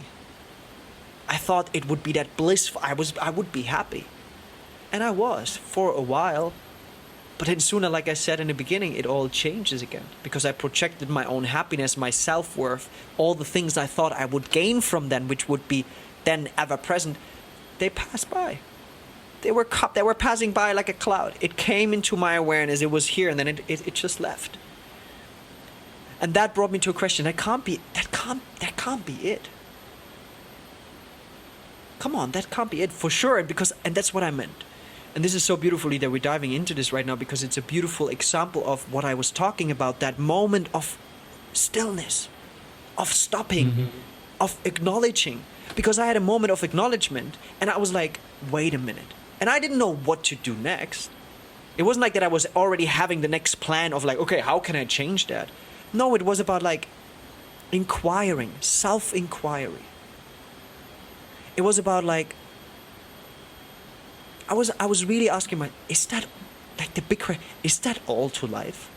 I thought it would be that blissful. I would be happy. And I was for a while. But then sooner, like I said in the beginning, it all changes again. Because I projected my own happiness, my self-worth, all the things I thought I would gain from them, which would be then ever present, they pass by. They were passing by like a cloud. It came into my awareness. It was here, and then it just left. And that brought me to a question. That can't be it. Come on, that can't be it for sure. And that's what I meant. And this is so beautifully that we're diving into this right now, because it's a beautiful example of what I was talking about. That moment of stillness, of stopping, of acknowledging. Because I had a moment of acknowledgement, and I was like, wait a minute. And I didn't know what to do next. It wasn't like that I was already having the next plan of like, okay, how can I change that? No, it was about like inquiring, self-inquiry. It was about like, I was really asking is that like the big question, is that all to life?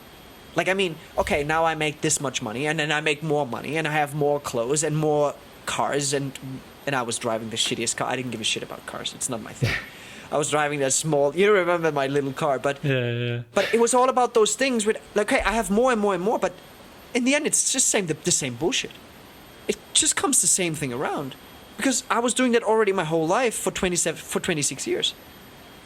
Like, I mean, okay, now I make this much money, and then I make more money, and I have more clothes and more cars, and I was driving the shittiest car. I didn't give a shit about cars. It's not my thing. I was driving that small, you remember my little car, but Yeah. But it was all about those things with like, okay, I have more and more and more, but in the end, it's just the same bullshit. It just comes the same thing around, because I was doing that already my whole life for 26 years.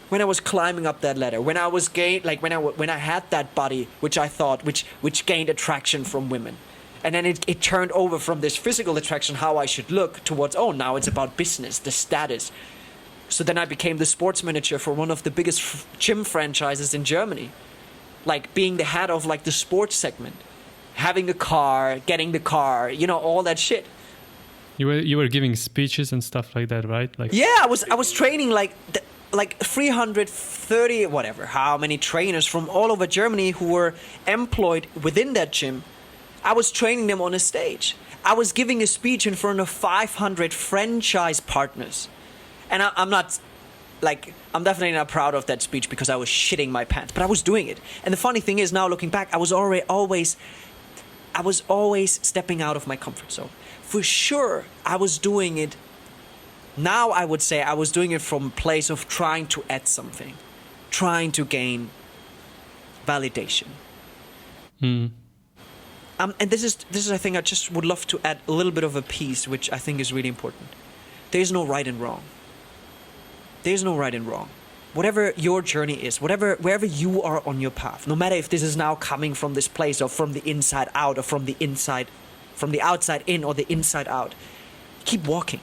When I was climbing up that ladder, when I was when I had that body, which I thought, which gained attraction from women. And then it turned over from this physical attraction, how I should look, towards, oh, now it's about business, the status. So then I became the sports manager for one of the biggest gym franchises in Germany. Like being the head of like the sports segment, having a car, getting the car, all that shit. You were giving speeches and stuff like that, right? Like, yeah, I was training like 330, whatever, how many trainers from all over Germany who were employed within that gym. I was training them on a stage. I was giving a speech in front of 500 franchise partners. And I'm definitely not proud of that speech, because I was shitting my pants, but I was doing it. And the funny thing is, now looking back, I was always stepping out of my comfort zone. For sure, I was doing it. Now I would say I was doing it from a place of trying to add something, trying to gain validation. And this is I think I just would love to add a little bit of a piece, which I think is really important. There is no right and wrong. There is no right and wrong. Whatever your journey is, wherever you are on your path, no matter if this is now coming from this place or from the inside out, or from the outside in or the inside out, keep walking.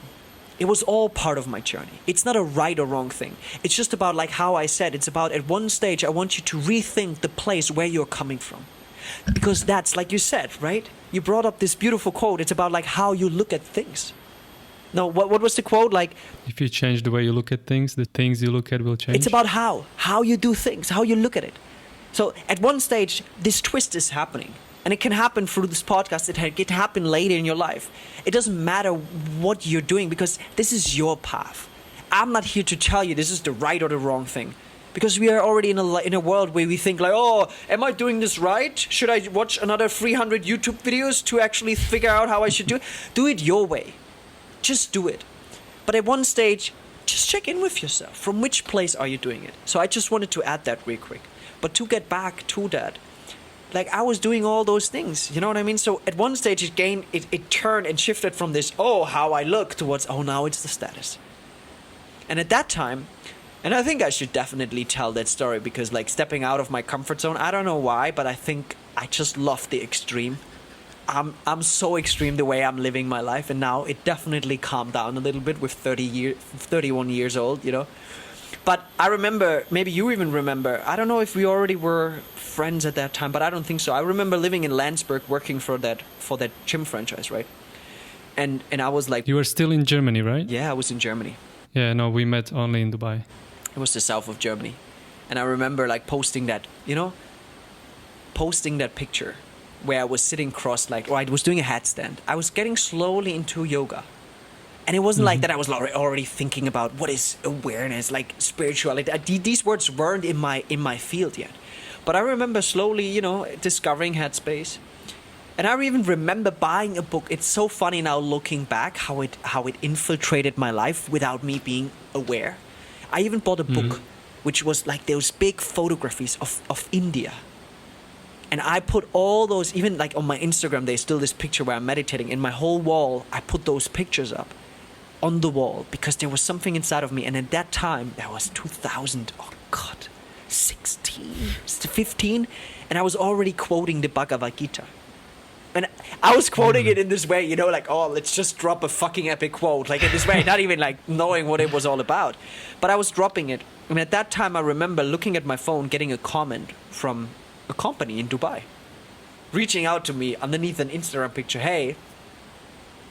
It was all part of my journey. It's not a right or wrong thing. It's just about, like how I said, it's about at one stage I want you to rethink the place where you're coming from. Because that's, like you said, right? You brought up this beautiful quote. It's about like how you look at things. No, what was the quote? Like, if you change the way you look at things, the things you look at will change. It's about how you do things, how you look at it. So at one stage, this twist is happening. And it can happen through this podcast. It can happen later in your life. It doesn't matter what you're doing, because this is your path. I'm not here to tell you this is the right or the wrong thing. Because we are already in a world where we think like, oh, am I doing this right? Should I watch another 300 YouTube videos to actually figure out how I should do it? Do it your way. Just do it. But at one stage, just check in with yourself. From which place are you doing it? So I just wanted to add that real quick. But to get back to that, like I was doing all those things, you know what I mean? So at one stage it turned and shifted from this, oh, how I look, towards, oh, now it's the status. And at that time, and I think I should definitely tell that story, because like stepping out of my comfort zone, I don't know why, but I think I just love the extreme. I'm so extreme the way I'm living my life, and now it definitely calmed down a little bit with 31 years old, you know. But I remember, maybe you even remember, I don't know if we already were friends at that time, but I don't think so. I remember living in Landsberg, working for that gym franchise, right? And I was like... You were still in Germany, right? Yeah, I was in Germany. Yeah, no, we met only in Dubai. It was the south of Germany. And I remember like posting that picture where I was sitting crossed, like, or I was doing a headstand. I was getting slowly into yoga. And it wasn't like that I was already thinking about what is awareness, like spirituality. These words weren't in my field yet. But I remember slowly, discovering Headspace. And I even remember buying a book. It's so funny now looking back how it infiltrated my life without me being aware. I even bought a book which was like those big photographies of India. And I put all those, even like on my Instagram, there's still this picture where I'm meditating. In my whole wall, I put those pictures up. on the wall because there was something inside of me. And at that time, that was 2000, oh God, 16, 15. And I was already quoting the Bhagavad Gita. And I was quoting it in this way, you know, like, oh, let's just drop a fucking epic quote. Like in this way, not even like knowing what it was all about. But I was dropping it. And at that time, I remember looking at my phone, getting a comment from a company in Dubai, reaching out to me underneath an Instagram picture. Hey,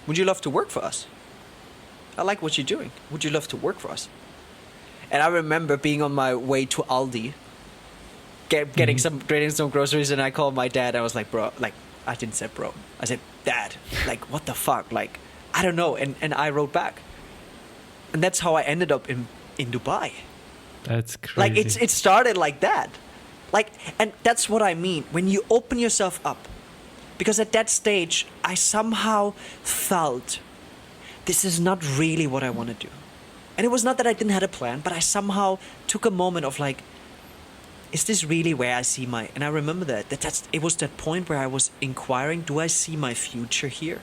would you love to work for us? I like what you're doing. Would you love to work for us? And I remember being on my way to Aldi, getting some groceries, and I called my dad. I was like, bro, like, I didn't say bro. I said, Dad, like, what the fuck? Like, I don't know. And I wrote back. And that's how I ended up in Dubai. That's crazy. Like, it started like that. Like, and that's what I mean. When you open yourself up. Because at that stage, I somehow felt this is not really what I want to do. And it was not that I didn't have a plan, but I somehow took a moment of like, is this really where I see my... And I remember it was that point where I was inquiring, do I see my future here?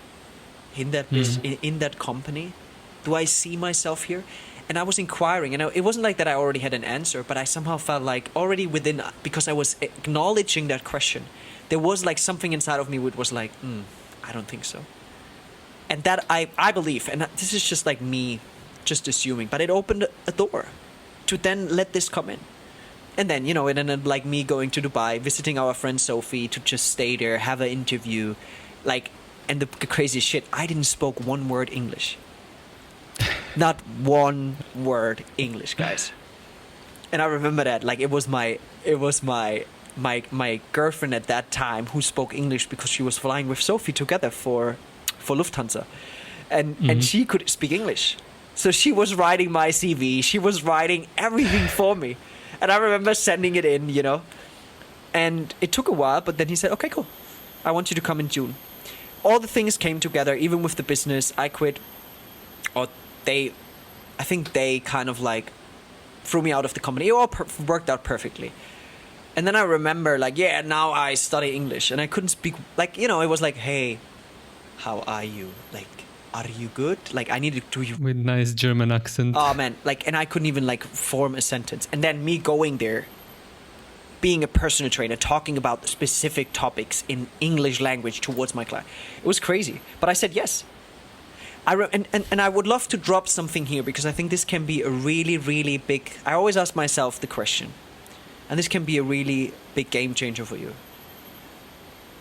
In that in that company? Do I see myself here? And I was inquiring, and it wasn't like that I already had an answer, but I somehow felt like already within, because I was acknowledging that question, there was like something inside of me which was like, I don't think so. And that I believe, and this is just like me just assuming, but it opened a door to then let this come in. And then, you know, it ended like me going to Dubai, visiting our friend Sophie to just stay there, have an interview. Like, and the crazy shit, I didn't spoke one word English. Not one word English, guys. And I remember that, like, it was my girlfriend at that time who spoke English because she was flying with Sophie together for Lufthansa. And she could speak English. So she was writing my CV. She was writing everything for me. And I remember sending it in, you know. And it took a while, but then he said, okay, cool. I want you to come in June. All the things came together, even with the business. I quit. Or I think they kind of like threw me out of the company. It all worked out perfectly. And then I remember like, yeah, now I study English. And I couldn't speak, like, you know, it was like, hey, how are you? Like, are you good? Like, I needed to... With nice German accent. Oh, man. Like, and I couldn't even, like, form a sentence. And then me going there, being a personal trainer, talking about specific topics in English language towards my client. It was crazy. But I said yes. And I would love to drop something here because I think this can be a really, really big... I always ask myself the question. And this can be a really big game changer for you.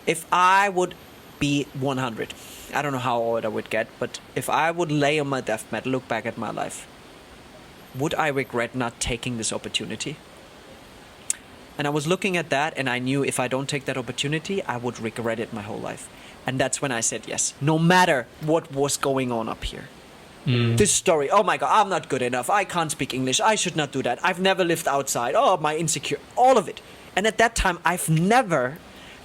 If I would be 100... I don't know how old I would get, but if I would lay on my deathbed, look back at my life, would I regret not taking this opportunity? And I was looking at that, and I knew if I don't take that opportunity, I would regret it my whole life. And that's when I said yes, no matter what was going on up here. This story, oh my God, I'm not good enough. I can't speak English. I should not do that. I've never lived outside. Oh, my insecure, all of it. And at that time, I've never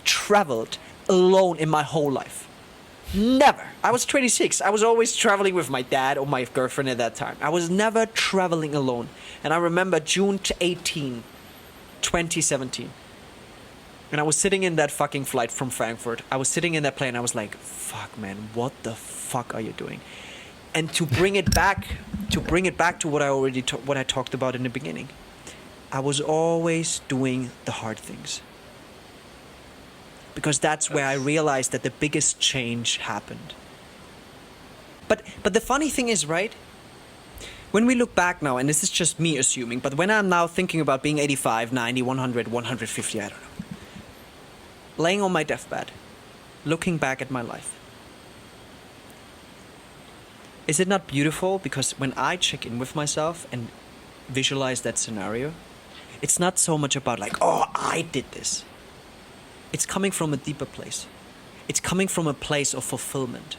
traveled alone in my whole life. Never. I was 26. I was always traveling with my dad or my girlfriend at that time. I was never traveling alone. And I remember June 18, 2017. And I was sitting in that fucking flight from Frankfurt. I was sitting in that plane. I was like, fuck, man, what the fuck are you doing? And to bring it back to what I already what I talked about in the beginning, I was always doing the hard things. Because that's where I realized that the biggest change happened. But the funny thing is, right? When we look back now, and this is just me assuming, but when I'm now thinking about being 85, 90, 100, 150, I don't know. Laying on my deathbed, looking back at my life. Is it not beautiful? Because when I check in with myself and visualize that scenario, it's not so much about like, oh, I did this. It's coming from a deeper place. It's coming from a place of fulfillment.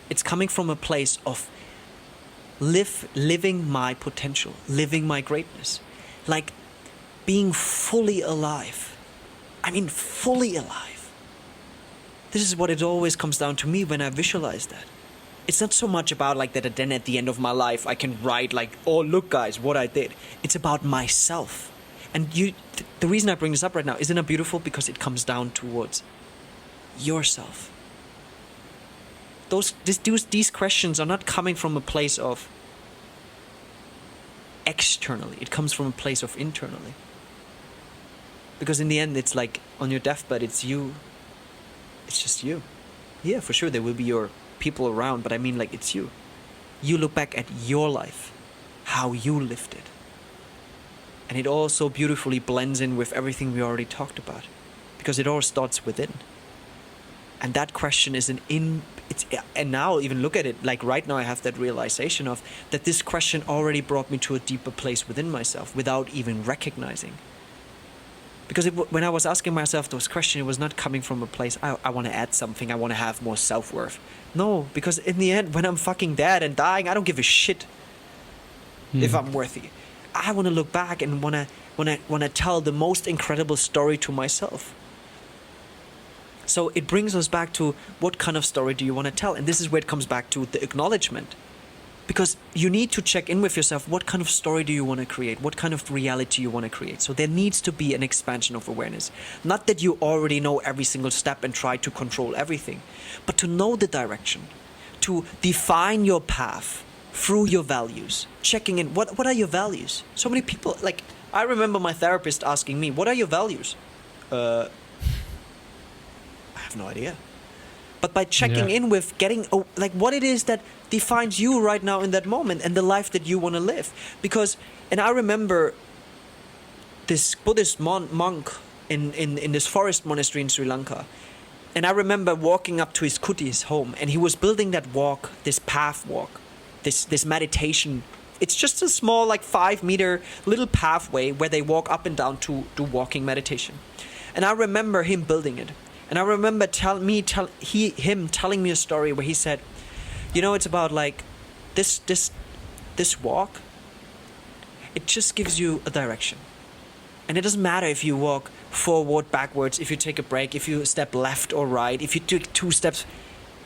It's coming from a place of living my potential, living my greatness. Like being fully alive. I mean, fully alive. This is what it always comes down to me when I visualize that. It's not so much about like that then at the end of my life I can write like, oh, look guys, what I did. It's about myself. And the reason I bring this up right now, isn't it beautiful? Because it comes down towards yourself. these questions are not coming from a place of externally. It comes from a place of internally. Because in the end, it's like on your deathbed, it's you. It's just you. Yeah, for sure, there will be your people around, but I mean, like, it's you. You look back at your life, how you lived it. And it all so beautifully blends in with everything we already talked about. Because it all starts within. And that question is and now even look at it, like right now I have that realization of that this question already brought me to a deeper place within myself without even recognizing. Because when I was asking myself those questions, it was not coming from a place, I want to add something, I want to have more self-worth. No, because in the end, when I'm fucking dead and dying, I don't give a shit if I'm worthy. I want to look back and want to tell the most incredible story to myself. So it brings us back to what kind of story do you want to tell? And this is where it comes back to the acknowledgement. Because you need to check in with yourself, what kind of story do you want to create? What kind of reality you want to create? So there needs to be an expansion of awareness. Not that you already know every single step and try to control everything, but to know the direction, to define your path through your values, checking in, what are your values? So many people, like, I remember my therapist asking me, what are your values? I have no idea. But by checking in with getting, like, what it is that defines you right now in that moment and the life that you want to live. Because, and I remember this Buddhist monk in this forest monastery in Sri Lanka. And I remember walking up to his kuti, his home, and he was building that walk, this path walk, this meditation. It's just a small, like 5-meter little pathway where they walk up and down to do walking meditation. And I remember him building it. And I remember him telling me a story where he said, you know, it's about like this walk. It just gives you a direction. And it doesn't matter if you walk forward, backwards, if you take a break, if you step left or right, if you take 2 steps.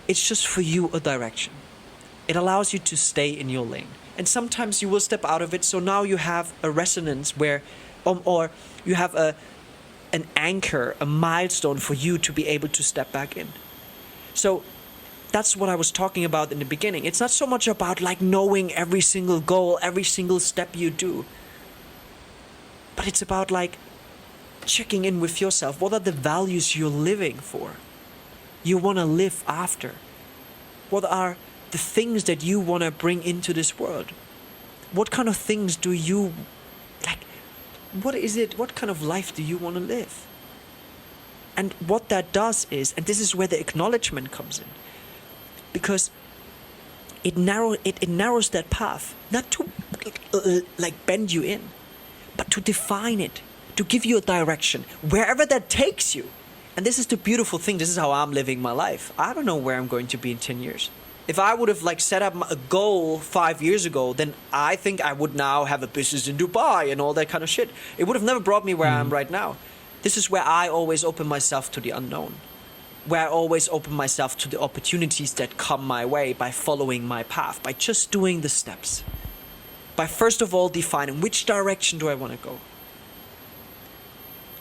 It's just for you a direction. It allows you to stay in your lane. And sometimes you will step out of it. So now you have a resonance where, or you have an anchor, a milestone for you to be able to step back in. So that's what I was talking about in the beginning. It's not so much about like knowing every single goal, every single step you do. But it's about like checking in with yourself. What are the values you're living for? You want to live after? What are the things that you want to bring into this world? What kind of things do you like? What is it? What kind of life do you want to live? And what that does is, and this is where the acknowledgement comes in, because it narrows that path, not to like bend you in, but to define it, to give you a direction, wherever that takes you. And this is the beautiful thing. This is how I'm living my life. I don't know where I'm going to be in 10 years. If I would have like set up a goal 5 years ago, then I think I would now have a business in Dubai and all that kind of shit. It would have never brought me where I am right now. This is where I always open myself to the unknown, where I always open myself to the opportunities that come my way by following my path, by just doing the steps, by first of all defining which direction do I want to go.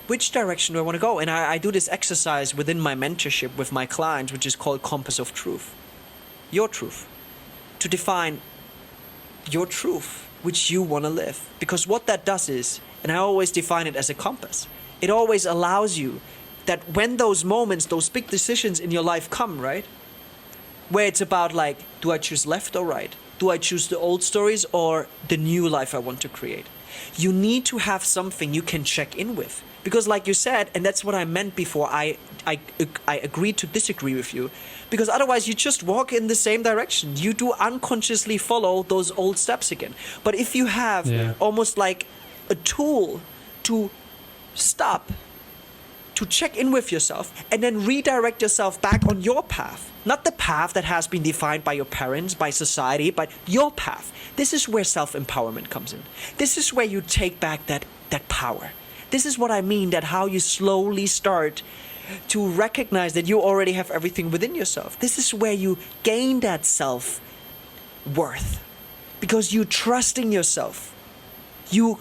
Which direction do I want to go? And I do this exercise within my mentorship with my clients, which is called Compass of Truth. Your truth, to define your truth, which you want to live. Because what that does is, and I always define it as a compass, it always allows you that when those moments, those big decisions in your life come, right? Where it's about like, do I choose left or right? Do I choose the old stories or the new life I want to create? You need to have something you can check in with. Because like you said, and that's what I meant before I agreed to disagree with you, because otherwise you just walk in the same direction. You do unconsciously follow those old steps again. But if you have almost like a tool to stop, to check in with yourself and then redirect yourself back on your path, not the path that has been defined by your parents, by society, but your path. This is where self-empowerment comes in. This is where you take back that power. This is what I mean, that how you slowly start to recognize that you already have everything within yourself. This is where you gain that self-worth, because you trust in yourself. You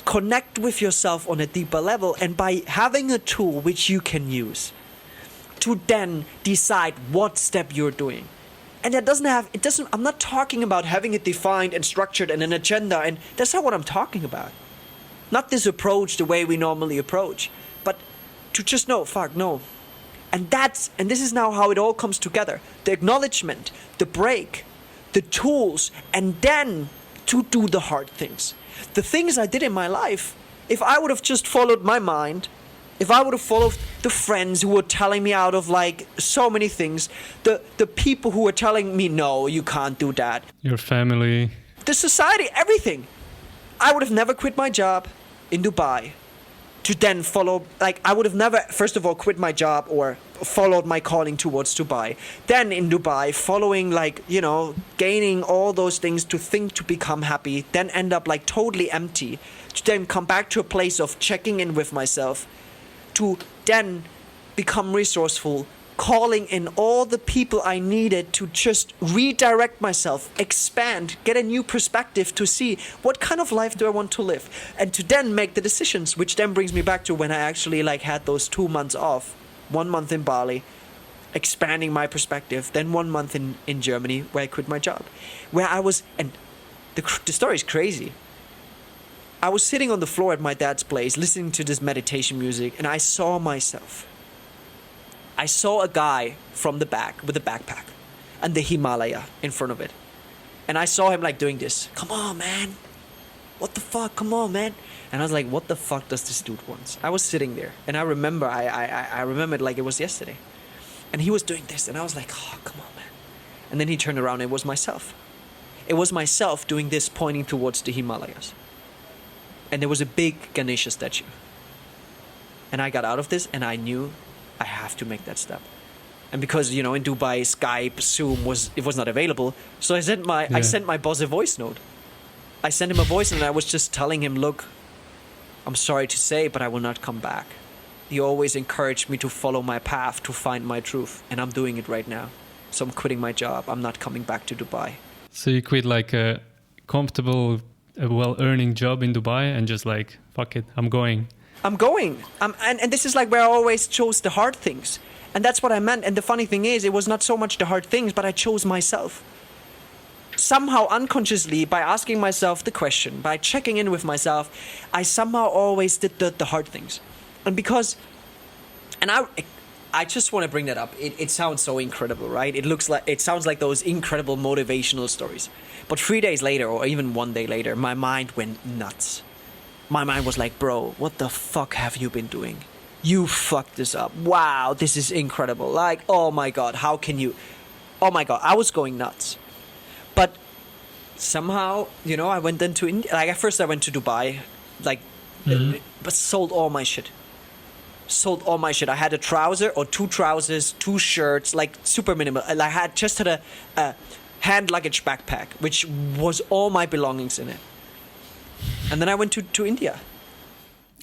connect with yourself on a deeper level, and by having a tool which you can use to then decide what step you're doing, And I'm not talking about having it defined and structured and an agenda, and that's not what I'm talking about. Not this approach the way we normally approach, but to just know, fuck, no. And this is now how it all comes together. The acknowledgement, the break, the tools, and then to do the hard things. The things I did in my life, if I would have just followed my mind, if I would have followed the friends who were telling me out of like so many things, the people who were telling me, no, you can't do that. Your family. The society, everything. I would have never quit my job in Dubai to then follow, like I would have never, first of all, quit my job or followed my calling towards Dubai. Then in Dubai, following like, you know, gaining all those things to think to become happy, then end up like totally empty, to then come back to a place of checking in with myself, to then become resourceful, calling in all the people I needed to just redirect myself, expand, get a new perspective to see what kind of life do I want to live, and to then make the decisions, which then brings me back to when I actually like had those 2 months off, 1 month in Bali, expanding my perspective, then 1 month in Germany where I quit my job, where I was, and the story is crazy. I was sitting on the floor at my dad's place listening to this meditation music, and I saw myself. I saw a guy from the back with a backpack and the Himalaya in front of it. And I saw him like doing this. Come on, man. What the fuck? Come on, man. And I was like, what the fuck does this dude want? I was sitting there, and I remember, I remembered like it was yesterday. And he was doing this, and I was like, oh, come on, man. And then he turned around, and it was myself. It was myself doing this, pointing towards the Himalayas. And there was a big Ganesha statue. And I got out of this, and I knew I have to make that step. And because, you know, in Dubai, Skype, Zoom was not available, so I sent my boss a voice note. I sent him a voice, and I was just telling him, look, I'm sorry to say, but I will not come back. He always encouraged me to follow my path, to find my truth, and I'm doing it right now. So I'm quitting my job. I'm not coming back to Dubai. So you quit like a comfortable, a well-earning job in Dubai and just like, fuck it, I'm going. And this is like where I always chose the hard things. And that's what I meant. And the funny thing is, it was not so much the hard things, but I chose myself. Somehow unconsciously, by asking myself the question, by checking in with myself, I somehow always did the hard things. And because, and I just want to bring that up. It sounds so incredible, right? It sounds like those incredible motivational stories. But 3 days later, or even 1 day later, my mind went nuts. My mind was like, bro, what the fuck have you been doing? You fucked this up. Wow, this is incredible. Like, oh my God, how can you? Oh my God, I was going nuts. But somehow, you know, I went into India. Like, at first I went to Dubai, like, but sold all my shit. I had a trouser or 2 trousers, 2 shirts, like super minimal. I had a hand luggage backpack, which was all my belongings in it. And then I went to India.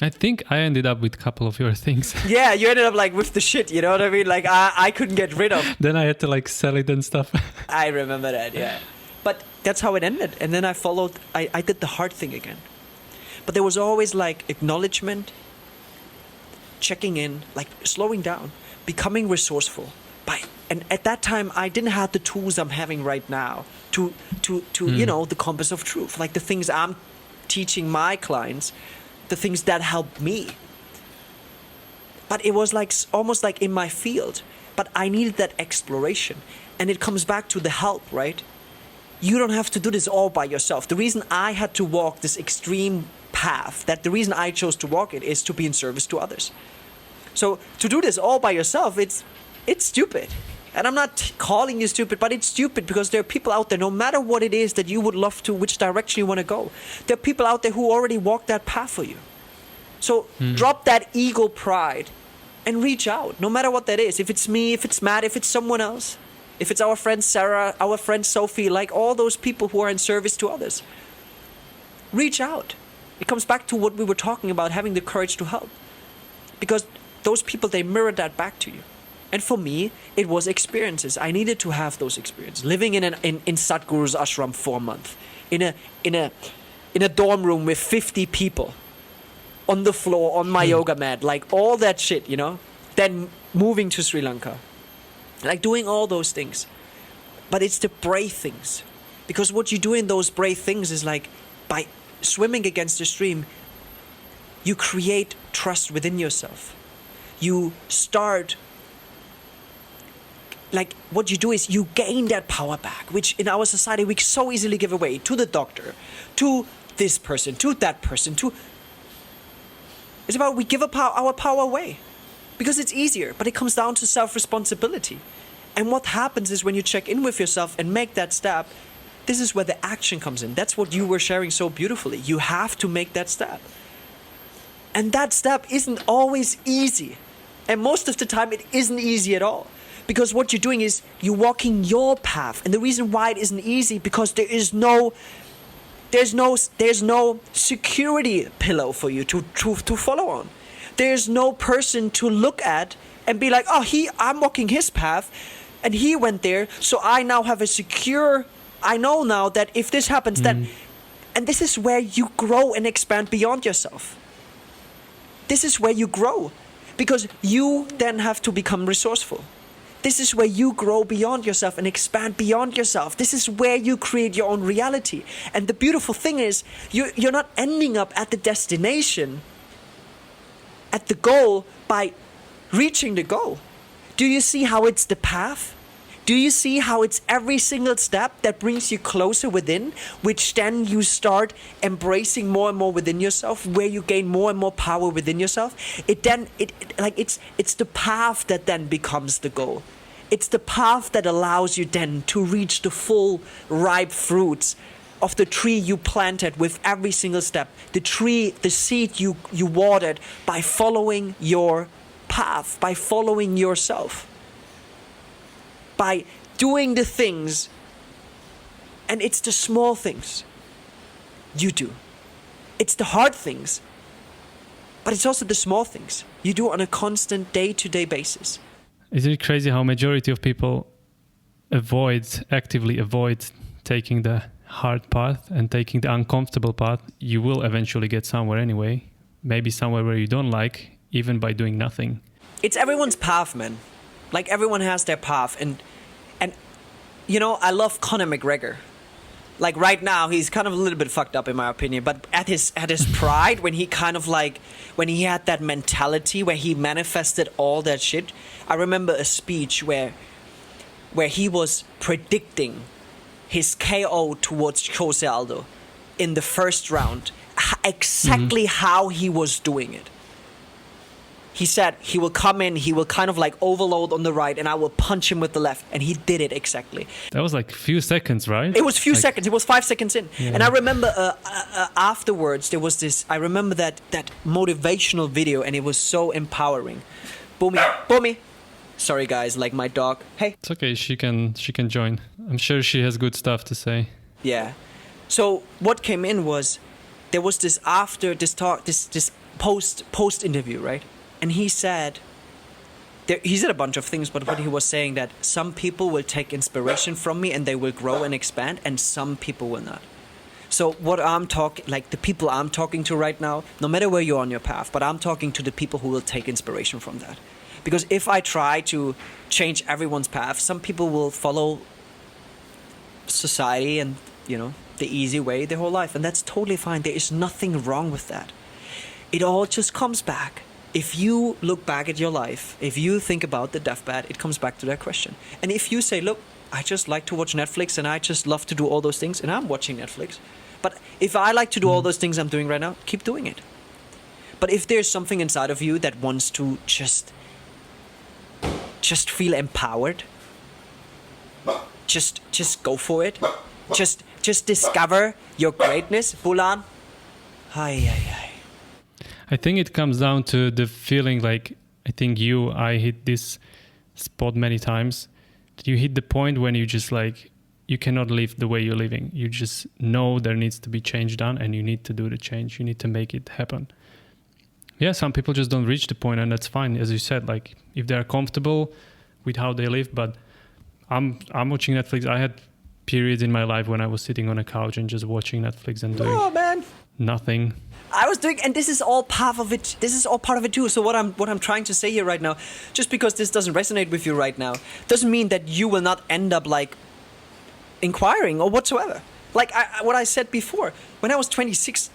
I think I ended up with a couple of your things. Yeah, you ended up like with the shit, you know what I mean? Like I couldn't get rid of. Then I had to like sell it and stuff. I remember that, yeah. But that's how it ended. And then I did the hard thing again. But there was always like acknowledgement, checking in, like slowing down, becoming resourceful. And at that time, I didn't have the tools I'm having right now to you know, the compass of truth, like the things I'm teaching my clients, the things that help me. But it was like almost like in my field. But I needed that exploration. And it comes back to the help, right? You don't have to do this all by yourself. The reason I had to walk this extreme path, that the reason I chose to walk it is to be in service to others. So to do this all by yourself, it's stupid. And I'm not calling you stupid, but it's stupid because there are people out there, no matter what it is that you would love to, which direction you want to go, there are people out there who already walked that path for you. So drop that ego pride and reach out, no matter what that is. If it's me, if it's Matt, if it's someone else, if it's our friend Sarah, our friend Sophie, like all those people who are in service to others. Reach out. It comes back to what we were talking about, having the courage to help. Because those people, they mirror that back to you. And for me, it was experiences. I needed to have those experiences. Living in Sadhguru's ashram for a month, in a dorm room with 50 people, on the floor, on my yoga mat, like all that shit, you know. Then moving to Sri Lanka, like doing all those things. But it's the brave things. Because what you do in those brave things is like, by swimming against the stream, you create trust within yourself. You start, like, what you do is you gain that power back, which in our society we so easily give away to the doctor, to this person, to that person, to... It's about we give our power away because it's easier, but it comes down to self-responsibility. And what happens is when you check in with yourself and make that step, this is where the action comes in. That's what you were sharing so beautifully. You have to make that step. And that step isn't always easy. And most of the time it isn't easy at all. Because what you're doing is you're walking your path. And the reason why it isn't easy, because there's no security pillow for you to follow on. There's no person to look at and be like, oh, I'm walking his path and he went there, so I now have a secure, I know now that if this happens, then... And this is where you grow and expand beyond yourself. This is where you grow, because you then have to become resourceful. This is where you grow beyond yourself and expand beyond yourself. This is where you create your own reality. And the beautiful thing is, you're not ending up at the destination, at the goal, by reaching the goal. Do you see how it's the path? Do you see how it's every single step that brings you closer within, which then you start embracing more and more within yourself, where you gain more and more power within yourself? It's the path that then becomes the goal. It's the path that allows you then to reach the full ripe fruits of the tree you planted with every single step. The seed you watered by following your path, by following yourself. By doing the things, and it's the small things you do. It's the hard things, but it's also the small things you do on a constant day-to-day basis. Isn't it crazy how majority of people actively avoid taking the hard path and taking the uncomfortable path? You will eventually get somewhere anyway, maybe somewhere where you don't like, even by doing nothing. It's everyone's path, man. Like, everyone has their path, and you know, I love Conor McGregor. Like, right now he's kind of a little bit fucked up in my opinion, but at his pride, when he had that mentality where he manifested all that shit. I remember a speech where he was predicting his KO towards Jose Aldo in the first round, exactly how he was doing it. He said he will come in, he will kind of like overload on the right, and I will punch him with the left. And he did it exactly. That was like a few seconds, right? It was a few seconds. It was 5 seconds in. Yeah. And I remember afterwards, there was this, I remember that motivational video, and it was so empowering. Boomy. Sorry, guys, like my dog. Hey. It's okay, she can join. I'm sure she has good stuff to say. Yeah. So what came in was, there was this after this talk, this post interview, right? And he said a bunch of things, but what he was saying, that some people will take inspiration from me and they will grow and expand, and some people will not. So what the people I'm talking to right now, no matter where you're on your path, but I'm talking to the people who will take inspiration from that. Because if I try to change everyone's path, some people will follow society and, you know, the easy way their whole life. And that's totally fine. There is nothing wrong with that. It all just comes back. If you look back at your life, if you think about the deathbed, it comes back to that question. And if you say, look, I just like to watch Netflix and I just love to do all those things, and I'm watching Netflix. But if I like to do all those things I'm doing right now, keep doing it. But if there's something inside of you that wants to just feel empowered, just go for it. Just discover your greatness. Bulan. Hi. I think it comes down to the feeling, like, I hit this spot many times. You hit the point when you just like, you cannot live the way you're living. You just know there needs to be change done, and you need to do the change. You need to make it happen. Yeah, some people just don't reach the point, and that's fine. As you said, like, if they're comfortable with how they live, but I'm watching Netflix. I had periods in my life when I was sitting on a couch and just watching Netflix and doing nothing. I was doing, and this is all part of it. This is all part of it too. So what I'm trying to say here right now, just because this doesn't resonate with you right now, doesn't mean that you will not end up like inquiring or whatsoever. Like what I said before, when I was 26,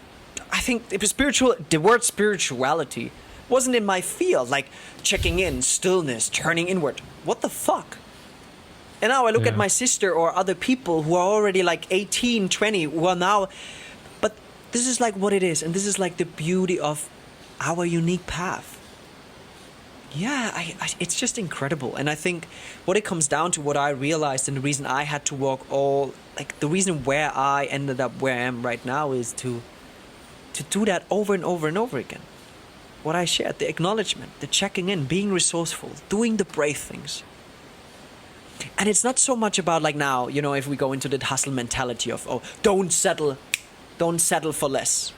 I think the word spirituality wasn't in my field, like checking in, stillness, turning inward. What the fuck? And now I look at my sister or other people who are already like 18, 20, who are now... But this is like what it is. And this is like the beauty of our unique path. Yeah, it's just incredible. And I think what it comes down to, what I realized, and the reason I had to walk the reason where I ended up where I am right now is to do that over and over and over again. What I shared, the acknowledgement, the checking in, being resourceful, doing the brave things. And it's not so much about like now, if we go into the hustle mentality of, don't settle for less.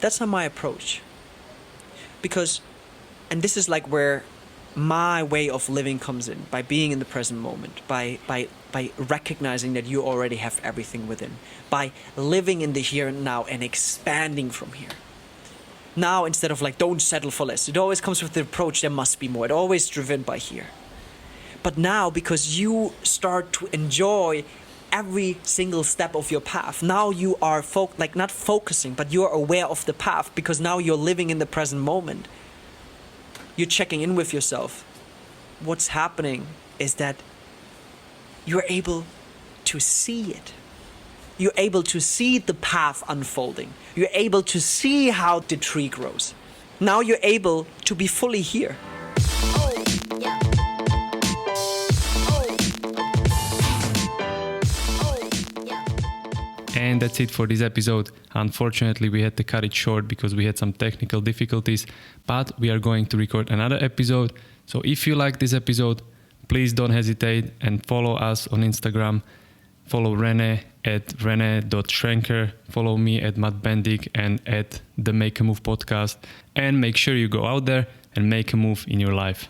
That's not my approach. Because, and this is like where my way of living comes in, by being in the present moment, by recognizing that you already have everything within, by living in the here and now and expanding from here. Now, instead of like, don't settle for less, it always comes with the approach, there must be more. It always driven by here. But now, because you start to enjoy every single step of your path, now you are not focusing, but you are aware of the path, because now you're living in the present moment. You're checking in with yourself. What's happening is that you're able to see it. You're able to see the path unfolding. You're able to see how the tree grows. Now you're able to be fully here. And that's it for this episode. Unfortunately, we had to cut it short because we had some technical difficulties, but we are going to record another episode. So if you like this episode, please don't hesitate and follow us on Instagram. Follow Rene at rene.schrenker. Follow me at Matt Bendig and at the Make a Move podcast. And make sure you go out there and make a move in your life.